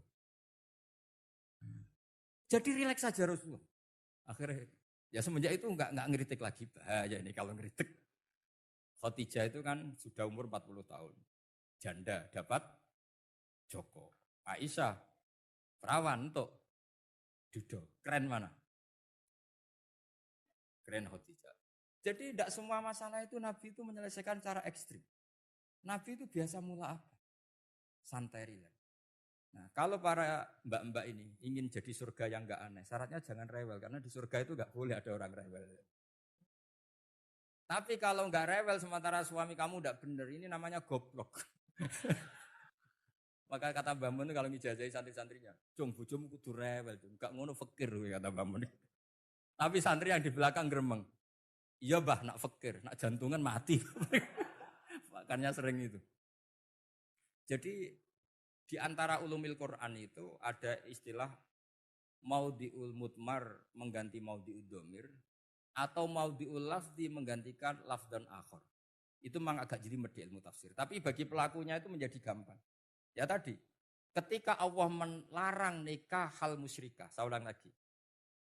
A: Jadi rileks saja Rasulullah. Akhirnya ya semenjak itu enggak ngeritik lagi. Bahaya ini kalau ngeritik. Khadijah itu kan sudah umur 40 tahun. Janda dapat Joko. Aisyah perawan untuk dudo. Keren mana? Keren Khadijah. Jadi tidak semua masalah itu Nabi itu menyelesaikan cara ekstrim. Nabi itu biasa mula apa? Santai rileks. Nah, kalau para mbak-mbak ini ingin jadi surga yang enggak aneh, syaratnya jangan rewel karena di surga itu enggak boleh ada orang rewel. Tapi kalau enggak rewel sementara suami kamu enggak benar, ini namanya goblok. Maka kata Mbak Mun kalau ngijazahi santri-santrinya, "Cung bojomu kudu rewel, enggak ngono fakir," kata Mbak Mun. Tapi santri yang di belakang gremeng. Iya, Mbah, nak fakir, nak jantungan mati. Makanya sering itu. Jadi di antara ulumil Quran itu ada istilah maudhi'ul mudmar mengganti maudhi'ud dhamir atau maudhi'ul lafzi menggantikan lafdan akhar. Itu memang agak jelimet di ilmu tafsir. Tapi bagi pelakunya itu menjadi gampang. Ya tadi, ketika Allah melarang nikah hal musyrikah, saya ulang lagi.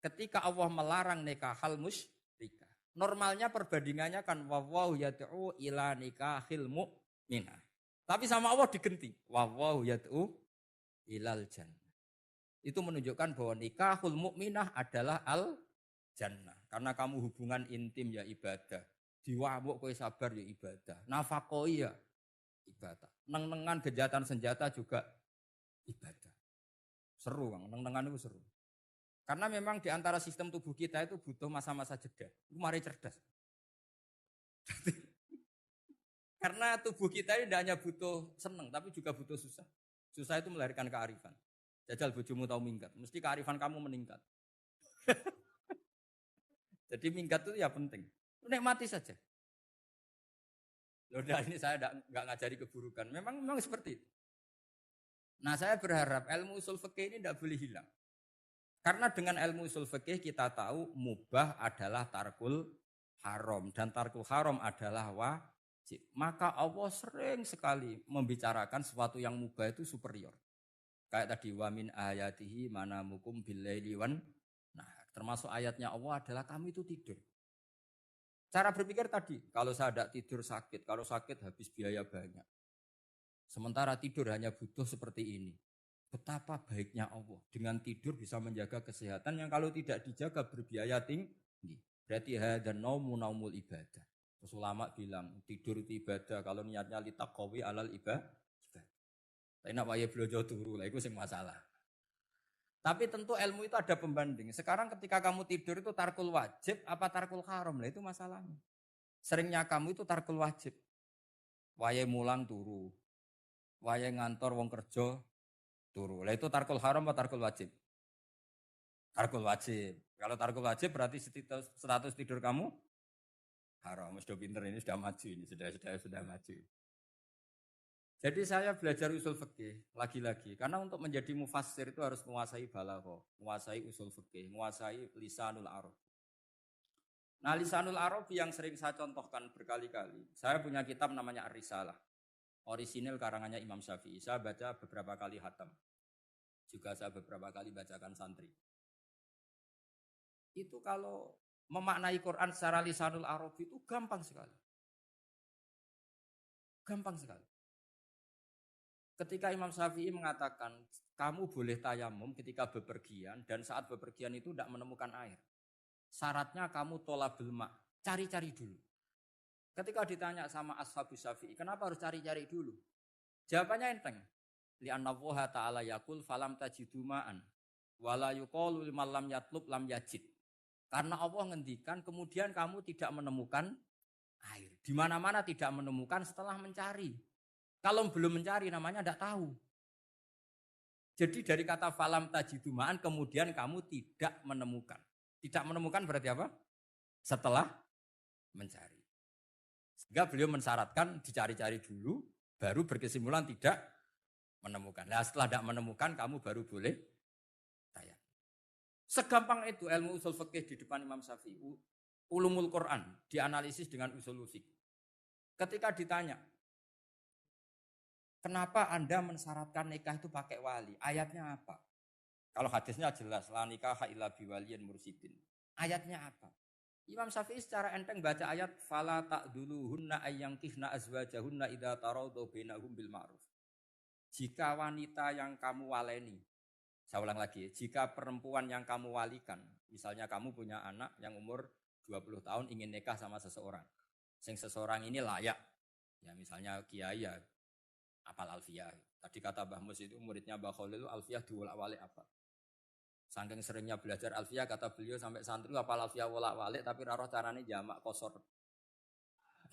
A: Ketika Allah melarang nikah hal musyrikah, normalnya perbandingannya kan wallahu yad'u ila nikahil mu'minah. Tapi sama Allah digenti. Wallahu yad'u ilal jannah. Itu menunjukkan bahwa nikahul mukminah adalah al jannah. Karena kamu hubungan intim ya ibadah. Diwamuk kowe sabar ya ibadah. Nafakoi ya ibadah. Neng-nengan kejahatan senjata juga ibadah. Seru Bang, neng-nengan itu seru. Karena memang di antara sistem tubuh kita itu butuh masa-masa jeda. Itu mari cerdas. Karena tubuh kita ini tidak hanya butuh senang, tapi juga butuh susah. Susah itu melahirkan kearifan. Jajal bojomu tahu minggat, mesti kearifan kamu meningkat. Jadi minggat itu ya penting. Nikmati saja. Loh, ini saya nggak ngajari keburukan. Memang seperti itu. Nah, saya berharap ilmu usul fikih ini tidak boleh hilang. Karena dengan ilmu usul fikih kita tahu mubah adalah tarkul haram dan tarkul haram adalah wajib. Maka Allah sering sekali membicarakan sesuatu yang mubah itu superior. Kayak tadi wa min ayatihi manamukum billaili wan. Nah, termasuk ayatnya Allah adalah kamu itu tidur. Cara berpikir tadi, kalau saya tidak tidur sakit, kalau sakit habis biaya banyak. Sementara tidur hanya butuh seperti ini. Betapa baiknya Allah. Dengan tidur bisa menjaga kesehatan yang kalau tidak dijaga berbiaya tinggi. Berarti hadan naumu naumul ibadah. Terus ulama bilang tidur itu ibadah. Kalau niatnya litaqawi alal ibadah. Tapi nak waya blojo turu lah itu sing masalah. Tapi tentu ilmu itu ada pembanding. Sekarang ketika kamu tidur itu tarkul wajib apa tarkul haram lah itu masalahnya. Seringnya kamu itu tarkul wajib. Waya mulang turu. Waya ngantor wong kerja turu. Lah itu tarkul haram atau tarkul wajib? Tarkul wajib. Kalau tarkul wajib berarti status tidur kamu haram. Sudah pinter ini sudah maju ini sudah maju. Jadi saya belajar usul fikih lagi-lagi karena untuk menjadi mufassir itu harus menguasai balaghah, menguasai usul fikih, menguasai lisanul arab. Nah, lisanul arab yang sering saya contohkan berkali-kali. Saya punya kitab namanya Ar-Risalah. Orisinil karangannya Imam Syafi'i. Saya baca beberapa kali khatam. Juga saya beberapa kali bacakan santri. Itu kalau memaknai Quran secara lisanul arab itu gampang sekali. Gampang sekali. Ketika Imam Syafi'i mengatakan, kamu boleh tayamum ketika bepergian dan saat bepergian itu tidak menemukan air. Syaratnya kamu tolabul ma', cari-cari dulu. Ketika ditanya sama Ashabus Syafi'i, kenapa harus cari-cari dulu? Jawabannya enteng. Li'anna Allah ta'ala yaqul falam tajidu ma'an wala yuqalu liman lam yatlub lam yajid. Karena Allah ngendikan kemudian kamu tidak menemukan air. Di mana-mana tidak menemukan setelah mencari. Kalau belum mencari namanya tidak tahu. Jadi dari kata falam tajidu ma'an kemudian kamu tidak menemukan. Tidak menemukan berarti apa? Setelah mencari. Sehingga beliau mensyaratkan dicari-cari dulu, baru berkesimpulan tidak menemukan. Nah setelah tidak menemukan, kamu baru boleh tayang. Segampang itu ilmu usul fikih di depan Imam Syafi'i. Ulumul Quran dianalisis dengan usul fikih. Ketika ditanya, kenapa Anda mensyaratkan nikah itu pakai wali? Ayatnya apa? Kalau hadisnya jelas, la nikaha illa biwaliyin mursidin. Ayatnya apa? Imam Syafi'i secara enteng baca ayat fala ta'duluhunna ayyankihna azwajahunna idza taradhu bainahum bil ma'ruf. Jika wanita yang kamu waleni, saya ulang lagi, jika perempuan yang kamu walikan, misalnya kamu punya anak yang umur 20 tahun ingin nikah sama seseorang. Sing seseorang ini layak. Ya misalnya kiai ya apal alfiyah. Tadi kata Mbah Mus itu muridnya Mbah Khalil itu alfiyah diwolak-walik apa? Saking seringnya belajar alfiyah kata beliau sampai santri apal alfiyah wolak-walik tapi raro carane jamak kosor.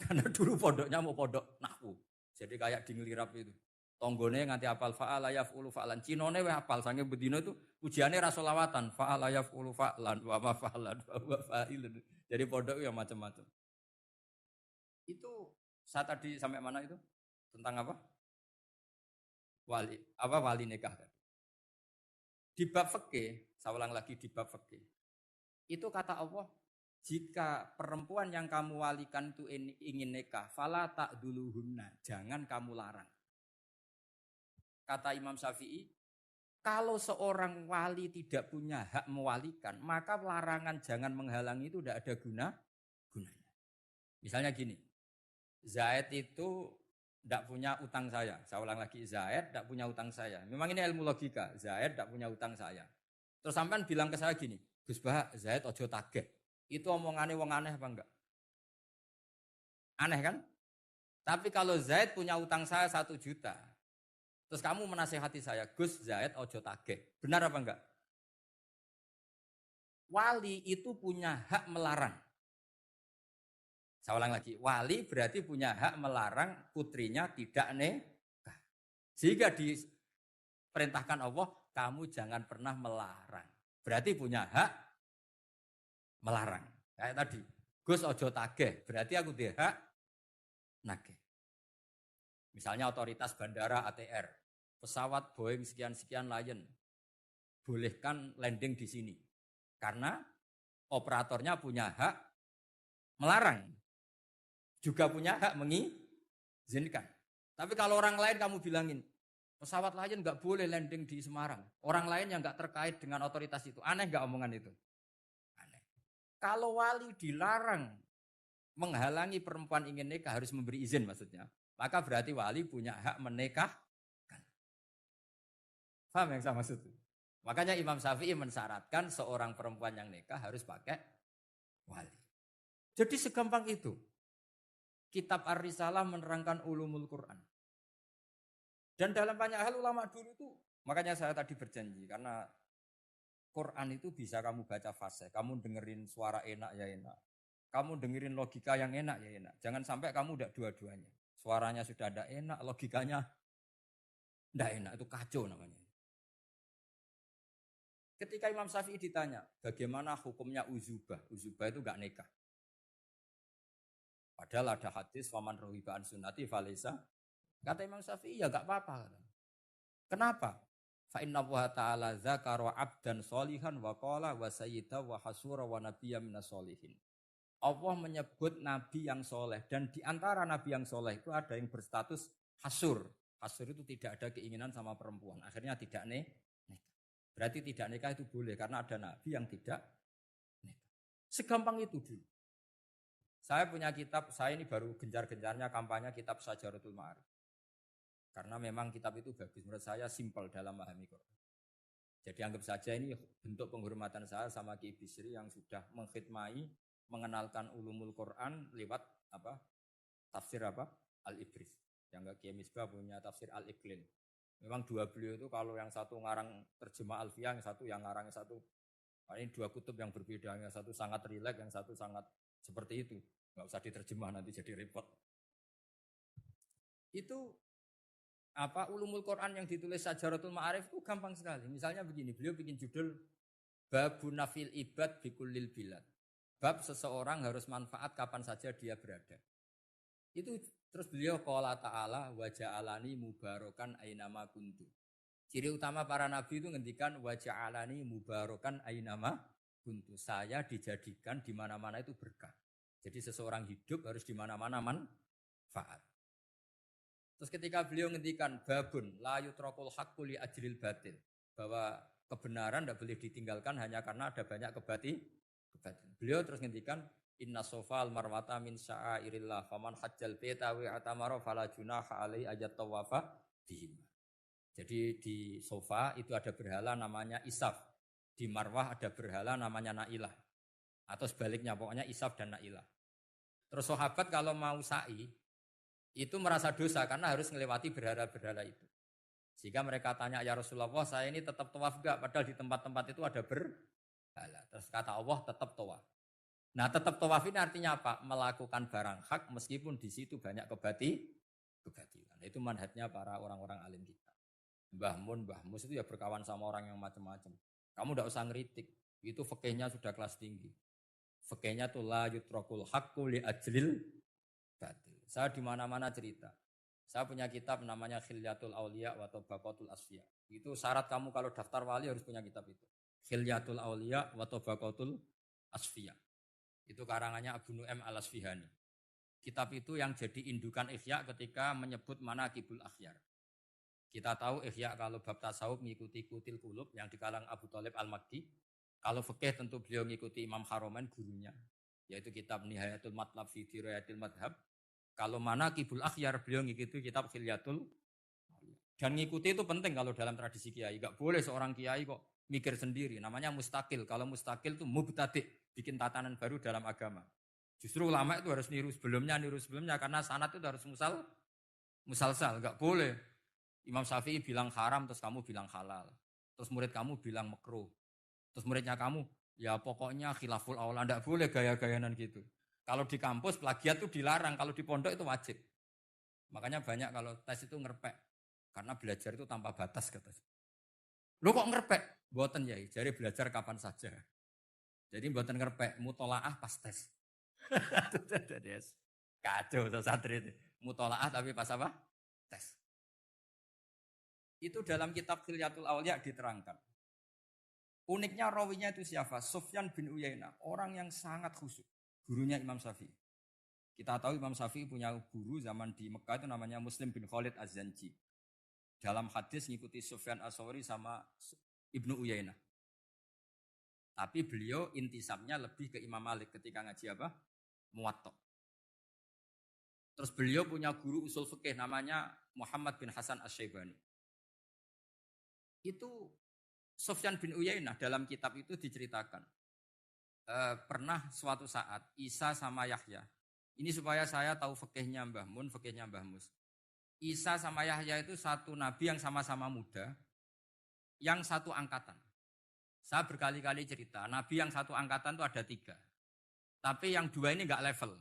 A: Karena dulu pondoknya mau pondok nahwu. Jadi kayak di ngelirap itu. Tonggone nganti apal fa'ala yaf'ulu fa'lan. Cinone weh apal saking bedino itu ujiane ra selawatan fa'ala yaf'ulu fa'lan wa ma fa'lan wa fa'ilun. Jadi pondok ya macam-macam. Itu saya tadi sampai mana itu? Tentang apa? Wali nikah tadi. Di bab fikih, saya ulang lagi di bab fikih. Itu kata Allah, jika perempuan yang kamu walikan itu ingin nikah, fala ta'duluhunna, jangan kamu larang. Kata Imam Syafi'i, kalau seorang wali tidak punya hak mewalikan, maka larangan jangan menghalangi itu tidak ada gunanya. Misalnya gini, Zaid itu tidak punya utang saya ulang lagi, Zaid tidak punya utang saya. Memang ini ilmu logika, Zaid tidak punya utang saya. Terus sampean bilang ke saya gini, Gus Bah, Zaid ojo tagih. Itu omongannya wong aneh apa enggak? Aneh kan? Tapi kalau Zaid punya utang saya 1 juta, terus kamu menasihati saya, Gus Zaid ojo tagih. Benar apa enggak? Wali itu punya hak melarang. Saya ulang lagi, wali berarti punya hak melarang putrinya tidak nikah. Jika diperintahkan Allah, kamu jangan pernah melarang. Berarti punya hak melarang. Kayak tadi, Gus ojo tagih, berarti aku dia hak nagih. Misalnya otoritas bandara ATR, pesawat Boeing sekian-sekian Lion bolehkan landing di sini. Karena operatornya punya hak melarang. Juga punya hak mengizinkan. Tapi kalau orang lain kamu bilangin, pesawat Lion nggak boleh landing di Semarang. Orang lain yang nggak terkait dengan otoritas itu. Aneh nggak omongan itu? Aneh. Kalau wali dilarang menghalangi perempuan ingin nikah harus memberi izin maksudnya. Maka berarti wali punya hak menikahkan. Paham yang saya maksud? Makanya Imam Syafi'i mensyaratkan seorang perempuan yang nikah harus pakai wali. Jadi segampang itu. Kitab Ar-Risalah menerangkan ulumul Quran. Dan dalam banyak hal ulama dulu itu, makanya saya tadi berjanji, karena Quran itu bisa kamu baca fase, kamu dengerin suara enak ya enak. Kamu dengerin logika yang enak ya enak. Jangan sampai kamu udah dua-duanya. Suaranya sudah ada enak, logikanya tidak enak, itu kacau namanya. Ketika Imam Syafi'i ditanya, bagaimana hukumnya uzubah? Uzubah itu enggak nikah. Padahal ada hadis faman rohibaan sunnati falesa. Kata Imam Syafi'i ya enggak apa-apa. Kenapa? Fa inna wa ta'ala dzakara 'abdan sholihan wa qala wa sayyida wa hasura wa nabiyya minas sholihin. Allah menyebut nabi yang soleh dan di antara nabi yang soleh itu ada yang berstatus hasur. Hasur itu tidak ada keinginan sama perempuan. Akhirnya tidak nikah. Berarti tidak nikah itu boleh karena ada nabi yang tidak nikah. Segampang itu dulu. Saya punya kitab, saya ini baru gencar-gencarnya kampanye kitab Syajaratul Ma'arif. Karena memang kitab itu bagus, menurut saya simpel dalam memahami Quran. Jadi anggap saja ini bentuk penghormatan saya sama Ki Bisri yang sudah mengkhidmai, mengenalkan ulumul Quran lewat tafsir Al-Ibris. Yang Ki Misbah punya tafsir Al-Iqlil. Memang dua beliau itu kalau yang satu ngarang terjemah Alfiyah, yang satu yang ngarang satu. Ini dua kutub yang berbeda, yang satu sangat rileks, yang satu sangat seperti itu. Enggak usah diterjemah nanti jadi repot. Itu ulumul Quran yang ditulis Syajaratul Ma'arif itu gampang sekali. Misalnya begini, beliau bikin judul Babun nafil ibad bikullil bilad. Bab seseorang harus manfaat kapan saja dia berada. Itu terus beliau qala ta'ala wa ja'alani mubarakan ainama kuntu. Ciri utama para nabi itu ngendikan wa ja'alani mubarakan ainama kuntu. Saya dijadikan di mana-mana itu berkah. Jadi seseorang hidup harus di mana-mana manfaat. Terus ketika beliau ngendikan babun la yutrakul haqqu li ajril batil, bahwa kebenaran tidak boleh ditinggalkan hanya karena ada banyak kebatilan. Beliau terus ngendikan inna sofal marwata min sya'airillah faman hajjal baita wa atamara fala junaha alaihi ajat tawafa bihim. Jadi di sofa itu ada berhala namanya Isaf. Di Marwah ada berhala namanya Nailah. Atau sebaliknya pokoknya Isaf dan Nailah. Terus sahabat kalau mau sa'i itu merasa dosa karena harus melewati berhala-berhala itu. Sehingga mereka tanya, ya Rasulullah, saya ini tetap tawaf enggak? Padahal di tempat-tempat itu ada berhala. Terus kata Allah, tetap tawaf. Nah, tetap tawaf ini artinya apa? Melakukan barang hak meskipun di situ banyak kebatilan. Itu manhajnya para orang-orang alim kita. Mbah Mun, Mbah Mus itu ya berkawan sama orang yang macam-macam. Kamu enggak usah ngeritik. Itu fikihnya sudah kelas tinggi. Fikihnya tuh la yutrakul haqqu li ajlil batil. Saya di mana-mana cerita. Saya punya kitab namanya Khilyatul Auliya wa Tabaqatul Asfiya. Itu syarat kamu kalau daftar wali harus punya kitab itu. Khilyatul Auliya wa Tabaqatul Asfiya. Itu karangannya Abu Nu'aim Al-Asfihani. Kitab itu yang jadi indukan Ihya ketika menyebut manaqibul akhyar. Kita tahu Ihya kalau bab tasawuf mengikuti Kutil Qulub yang dikalang Abu Thalib Al-Makdi. Kalau fikih tentu beliau mengikuti Imam Haromen gurunya, yaitu kitab Nihayatul Matlab fi Dirayatil Madhab. Kalau manaqibul akhyar beliau mengikuti kitab Khilyatul. Dan ngikuti itu penting kalau dalam tradisi kiai. Enggak boleh seorang kiai kok mikir sendiri. Namanya mustakil. Kalau mustakil itu mubtadi', bikin tatanan baru dalam agama. Justru ulama itu harus niru sebelumnya karena sanad itu harus musalsal. Enggak boleh. Imam Syafi'i bilang haram terus kamu bilang halal. Terus murid kamu bilang makruh. Terus muridnya kamu, ya pokoknya khilaful aula. Enggak boleh gaya-gayanan gitu. Kalau di kampus plagiat itu dilarang, kalau di pondok itu wajib. Makanya banyak kalau tes itu ngerpek. Karena belajar itu tanpa batas katanya. Lu kok ngerpek? Mboten ya, jadi belajar kapan saja. Jadi mboten ngerpek, mutolaah pas tes. Kacau tuh santri itu. Mutolaah tapi pas apa? Tes. Itu dalam kitab Khilyatul Awliya diterangkan. Uniknya rawinya itu siapa? Sufyan bin Uyainah, orang yang sangat khusyuk. Gurunya Imam Syafi'i. Kita tahu Imam Syafi'i punya guru zaman di Mekah itu namanya Muslim bin Khalid Az-Zanji. Dalam hadis ngikuti Sufyan As-Sawri sama Ibnu Uyainah. Tapi beliau intisabnya lebih ke Imam Malik ketika ngaji apa? Muwatta. Terus beliau punya guru usul fikih namanya Muhammad bin Hasan Asy-Syaibani. Itu Sufyan bin Uyainah dalam kitab itu diceritakan. Pernah suatu saat Isa sama Yahya. Ini supaya saya tahu fikihnya Mbah Mun, fikihnya Mbah Mus. Isa sama Yahya itu satu nabi yang sama-sama muda, yang satu angkatan. Saya berkali-kali cerita, nabi yang satu angkatan itu ada 3. Tapi yang 2 ini enggak level,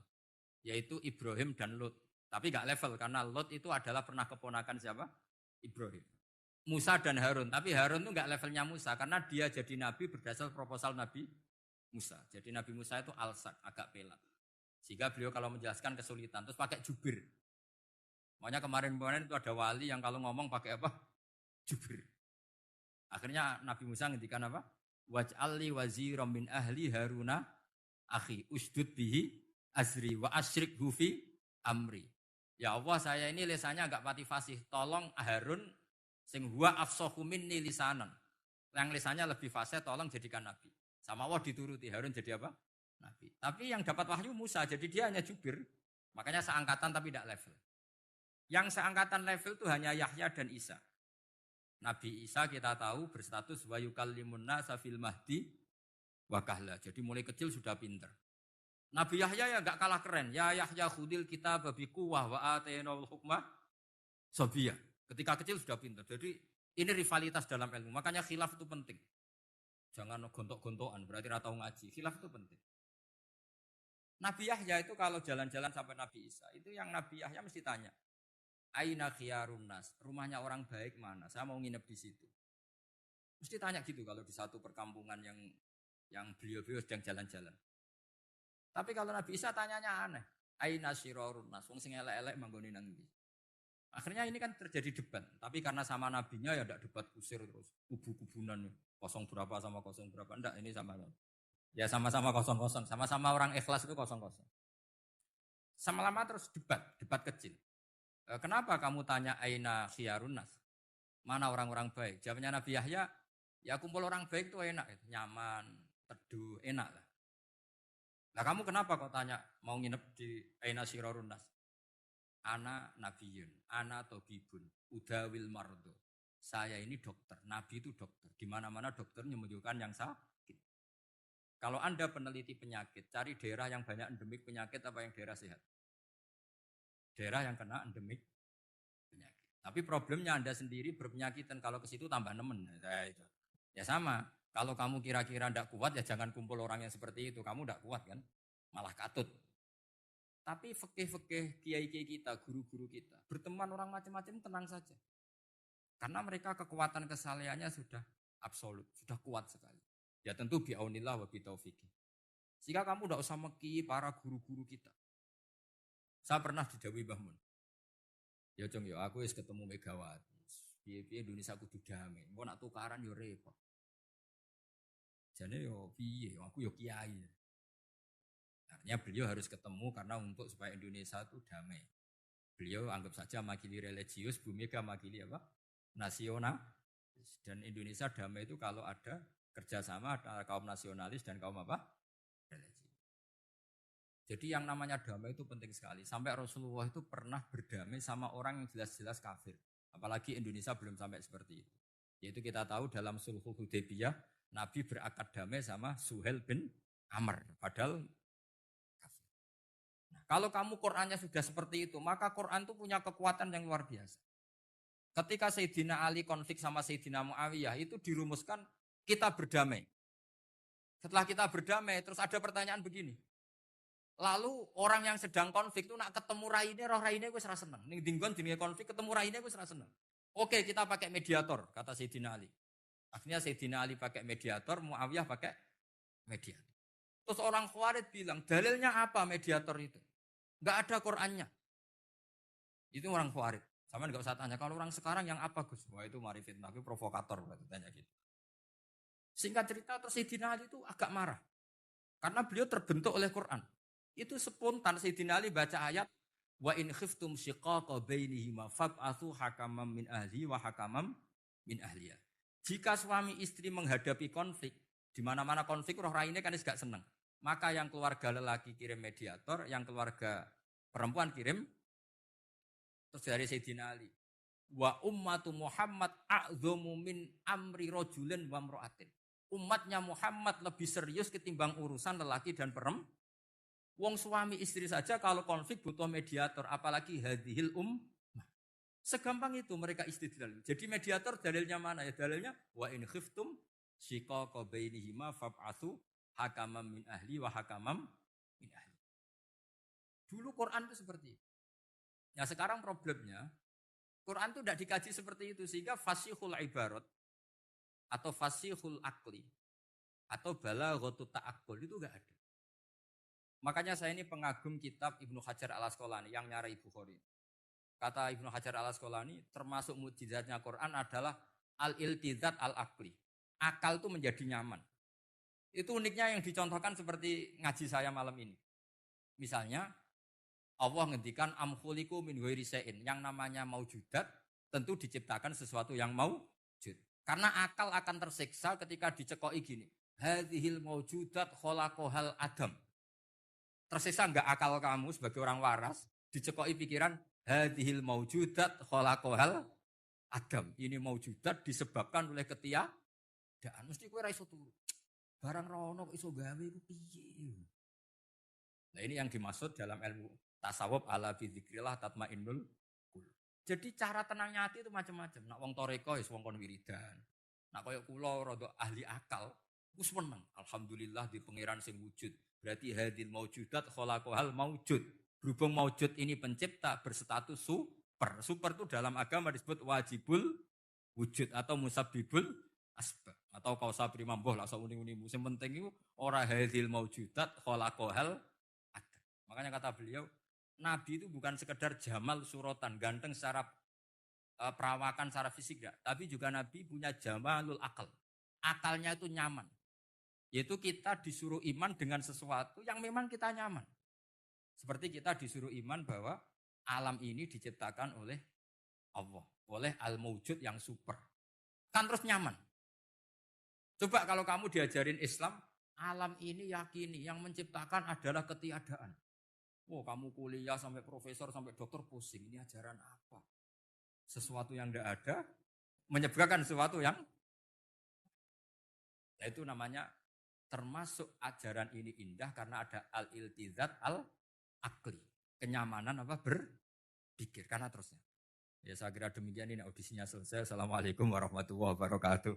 A: yaitu Ibrahim dan Lut. Tapi enggak level, karena Lut itu adalah pernah keponakan siapa? Ibrahim. Musa dan Harun, tapi Harun itu enggak levelnya Musa, karena dia jadi nabi berdasar proposal Nabi Musa. Jadi Nabi Musa itu alsak, agak pelat. Sehingga beliau kalau menjelaskan kesulitan, terus pakai jubir. Makanya kemarin-kemarin itu ada wali yang kalau ngomong pakai apa? Jubir. Akhirnya Nabi Musa ngendikan apa? Waj'alli waziran min ahli Haruna akhi usdud bihi azri wa asyrikhu fi amri. Ya Allah, saya ini lisannya agak pati fasih. Tolong Harun sing huwa afsahu minni lisanan. Yang lisannya lebih fasih tolong jadikan nabi. Sama Allah dituruti, Harun jadi apa? Nabi. Tapi yang dapat wahyu Musa, jadi dia hanya jubir. Makanya seangkatan tapi tidak level. Yang seangkatan level itu hanya Yahya dan Isa. Nabi Isa kita tahu berstatus wa yukallimun nasa fil mahdi wa kahla. Jadi mulai kecil sudah pinter. Nabi Yahya ya enggak kalah keren. Ya Yahya khudil kitab bi quwwah wa atainal hukma sabiyah. Ketika kecil sudah pinter. Jadi ini rivalitas dalam ilmu. Makanya khilaf itu penting. Jangan gontok-gontokan, berarti ora tahu ngaji. Khilaf itu penting. Nabi Yahya itu kalau jalan-jalan sampai Nabi Isa, itu yang Nabi Yahya mesti tanya, Aina khiyarun nas, rumahnya orang baik mana? Saya mau nginep di situ. Mesti tanya gitu kalau di satu perkampungan yang beliau-beliau sedang jalan-jalan. Tapi kalau Nabi Isa tanyanya aneh, Aina syirarun nas, wong sing elek-elek manggone nang ndi? Akhirnya ini kan terjadi debat, tapi karena sama nabinya ya ndak debat kusir terus, kubu-kubunan kosong berapa sama kosong berapa, enggak, ini sama. Ya sama-sama kosong-kosong, sama-sama orang ikhlas itu kosong-kosong. Sama lama terus debat kecil. Kenapa kamu tanya aina khiyarun nas? Mana orang-orang baik? Jawabnya Nabi Yahya, ya kumpul orang baik itu enak, nyaman, teduh, enak lah. Nah kamu kenapa kok tanya mau nginep di aina khiyarun nas? Ana nabiyun, ana tabibun, udawil mardo. Saya ini dokter, nabi itu dokter. Di mana-mana dokter menunjukkan yang sakit. Kalau Anda peneliti penyakit, cari daerah yang banyak endemik penyakit apa yang daerah sehat? Daerah yang kena endemik penyakit. Tapi problemnya Anda sendiri berpenyakitan, kalau ke situ tambah nemen. Ya sama, kalau kamu kira-kira tidak kuat ya jangan kumpul orang yang seperti itu. Kamu tidak kuat kan, malah katut. Tapi fikih-fikih kiai-kiai kita, guru-guru kita, berteman orang macam-macam tenang saja. Karena mereka kekuatan kesalehannya sudah absolut, sudah kuat sekali. Ya tentu bi'aunillah wa bitaufiqih. Sehingga kamu tidak usah meki para guru-guru kita. Saya pernah didhawuhi Mbah Mun. Ya Jong, ya aku wis ketemu Megawati. Piye-piye Indonesia kudu damai. Engko nak tukaran yo repot. Jane yo piye, aku yo kiai. Artinya beliau harus ketemu karena untuk supaya Indonesia itu damai. Beliau anggap saja makili religius, Bu Mega makili apa? Nasional. Dan Indonesia damai itu kalau ada kerjasama antara kaum nasionalis dan kaum apa? Religius. Jadi yang namanya damai itu penting sekali. Sampai Rasulullah itu pernah berdamai sama orang yang jelas-jelas kafir. Apalagi Indonesia belum sampai seperti itu. Yaitu kita tahu dalam Sulhul Hudaybiyah, Nabi berakad damai sama Suhail bin Amr. Padahal kafir. Nah, kalau kamu Qur'annya sudah seperti itu, maka Qur'an itu punya kekuatan yang luar biasa. Ketika Sayyidina Ali konflik sama Sayyidina Muawiyah, itu dirumuskan kita berdamai. Setelah kita berdamai, terus ada pertanyaan begini. Lalu orang yang sedang konflik itu nak ketemu raine, roh raine wis ra seneng. Ning dinggon jenenge konflik ketemu raine wis ra seneng. Oke, kita pakai mediator, kata Sayyidina Ali. Akhirnya Sayyidina Ali pakai mediator, Muawiyah pakai mediator. Terus orang Khawarij bilang, dalilnya apa mediator itu? Enggak ada Qur'annya. Itu orang Khawarij. Sama nggak usah tanya kalau orang sekarang yang apa Gus? Wah itu mari fitnah, itu provokator berarti tanya gitu. Singkat cerita terus Sayyidina Ali itu agak marah karena beliau terbentuk oleh Quran. Itu spontan Sayyidina Ali baca ayat wa in khiftum shiqaqa bainihima fab'atsu hakamam min ahli wa hakamam min ahliya. Jika suami istri menghadapi konflik, di mana-mana konflik roh raine kan gak seneng. Maka yang keluarga lelaki kirim mediator, yang keluarga perempuan kirim terus dari Sayyidina Ali. Wa ummatu Muhammad a'dhamu min amri rajulin wa imra'atin. Umatnya Muhammad lebih serius ketimbang urusan lelaki dan perempuan. Wong suami istri saja kalau konflik butuh mediator, apalagi hadhil segampang itu mereka istidlal. Jadi mediator dalilnya mana ya? Dalilnya wa in khiftum shiqaqa bainihima fab'atsu hakamam min ahli wa hakamam min ahli. Dulu Quran itu seperti itu. Nah sekarang problemnya Quran itu tidak dikaji seperti itu sehingga fasihul ibarat atau fasihul akli atau balaghatut ta'aqqul itu enggak ada. Makanya saya ini pengagum kitab Ibnu Hajar Al-Asqalani yang nyarai Bukhari. Kata Ibnu Hajar Al-Asqalani termasuk mukjizatnya Quran adalah al-iltizat al-aqli. Akal itu menjadi nyaman. Itu uniknya yang dicontohkan seperti ngaji saya malam ini. Misalnya Allah ngendikan am khuliqu min ghairi syai'in. Yang namanya maujudat tentu diciptakan sesuatu yang maujud. Karena akal akan tersiksa ketika dicekoki gini. Hadhil maujudat khalaqahal adam. Tersiksa enggak akal kamu sebagai orang waras dicekoki pikiran hadhil maujudat khalaqahal adam. Ini maujudat disebabkan oleh ketiadaan. Mesti kowe ra iso turu. Barang rono kok iso gawe iku piye? Nah ini yang dimaksud dalam ilmu tasawuf ala bi dzikrillah tatmainnul qulub. Jadi cara tenangnya hati itu macam-macam. Nak wong toreko ya wong kon wiridan. Nak koyo kula rada ahli akal, wis meneng. Alhamdulillah di pangeran sing wujud. Berarti hadil maujudat khalaqahal maujud. Berhubung maujud ini pencipta berstatus super. Super itu dalam agama disebut wajibul wujud atau musabbibul asbab atau kausa primamboh lah sauni-uni. Sing penting itu ora hadil maujudat khalaqahal adam. Makanya kata beliau Nabi itu bukan sekedar jamal suratan, ganteng secara perawakan, secara fisik enggak. Tapi juga Nabi punya jamalul akal. Akalnya itu nyaman. Yaitu kita disuruh iman dengan sesuatu yang memang kita nyaman. Seperti kita disuruh iman bahwa alam ini diciptakan oleh Allah. Oleh al-mawjud yang super. Kan terus nyaman. Coba kalau kamu diajarin Islam, alam ini yakini yang menciptakan adalah ketiadaan. Oh, kamu kuliah sampai profesor, sampai dokter pusing. Ini ajaran apa? Sesuatu yang tidak ada, menyebabkan sesuatu yang... Nah, itu namanya termasuk ajaran ini indah karena ada al-iltizat al-akli. Kenyamanan apa? Berpikir. Karena terusnya. Ya saya kira demikian ini audisinya selesai. Assalamualaikum warahmatullahi wabarakatuh.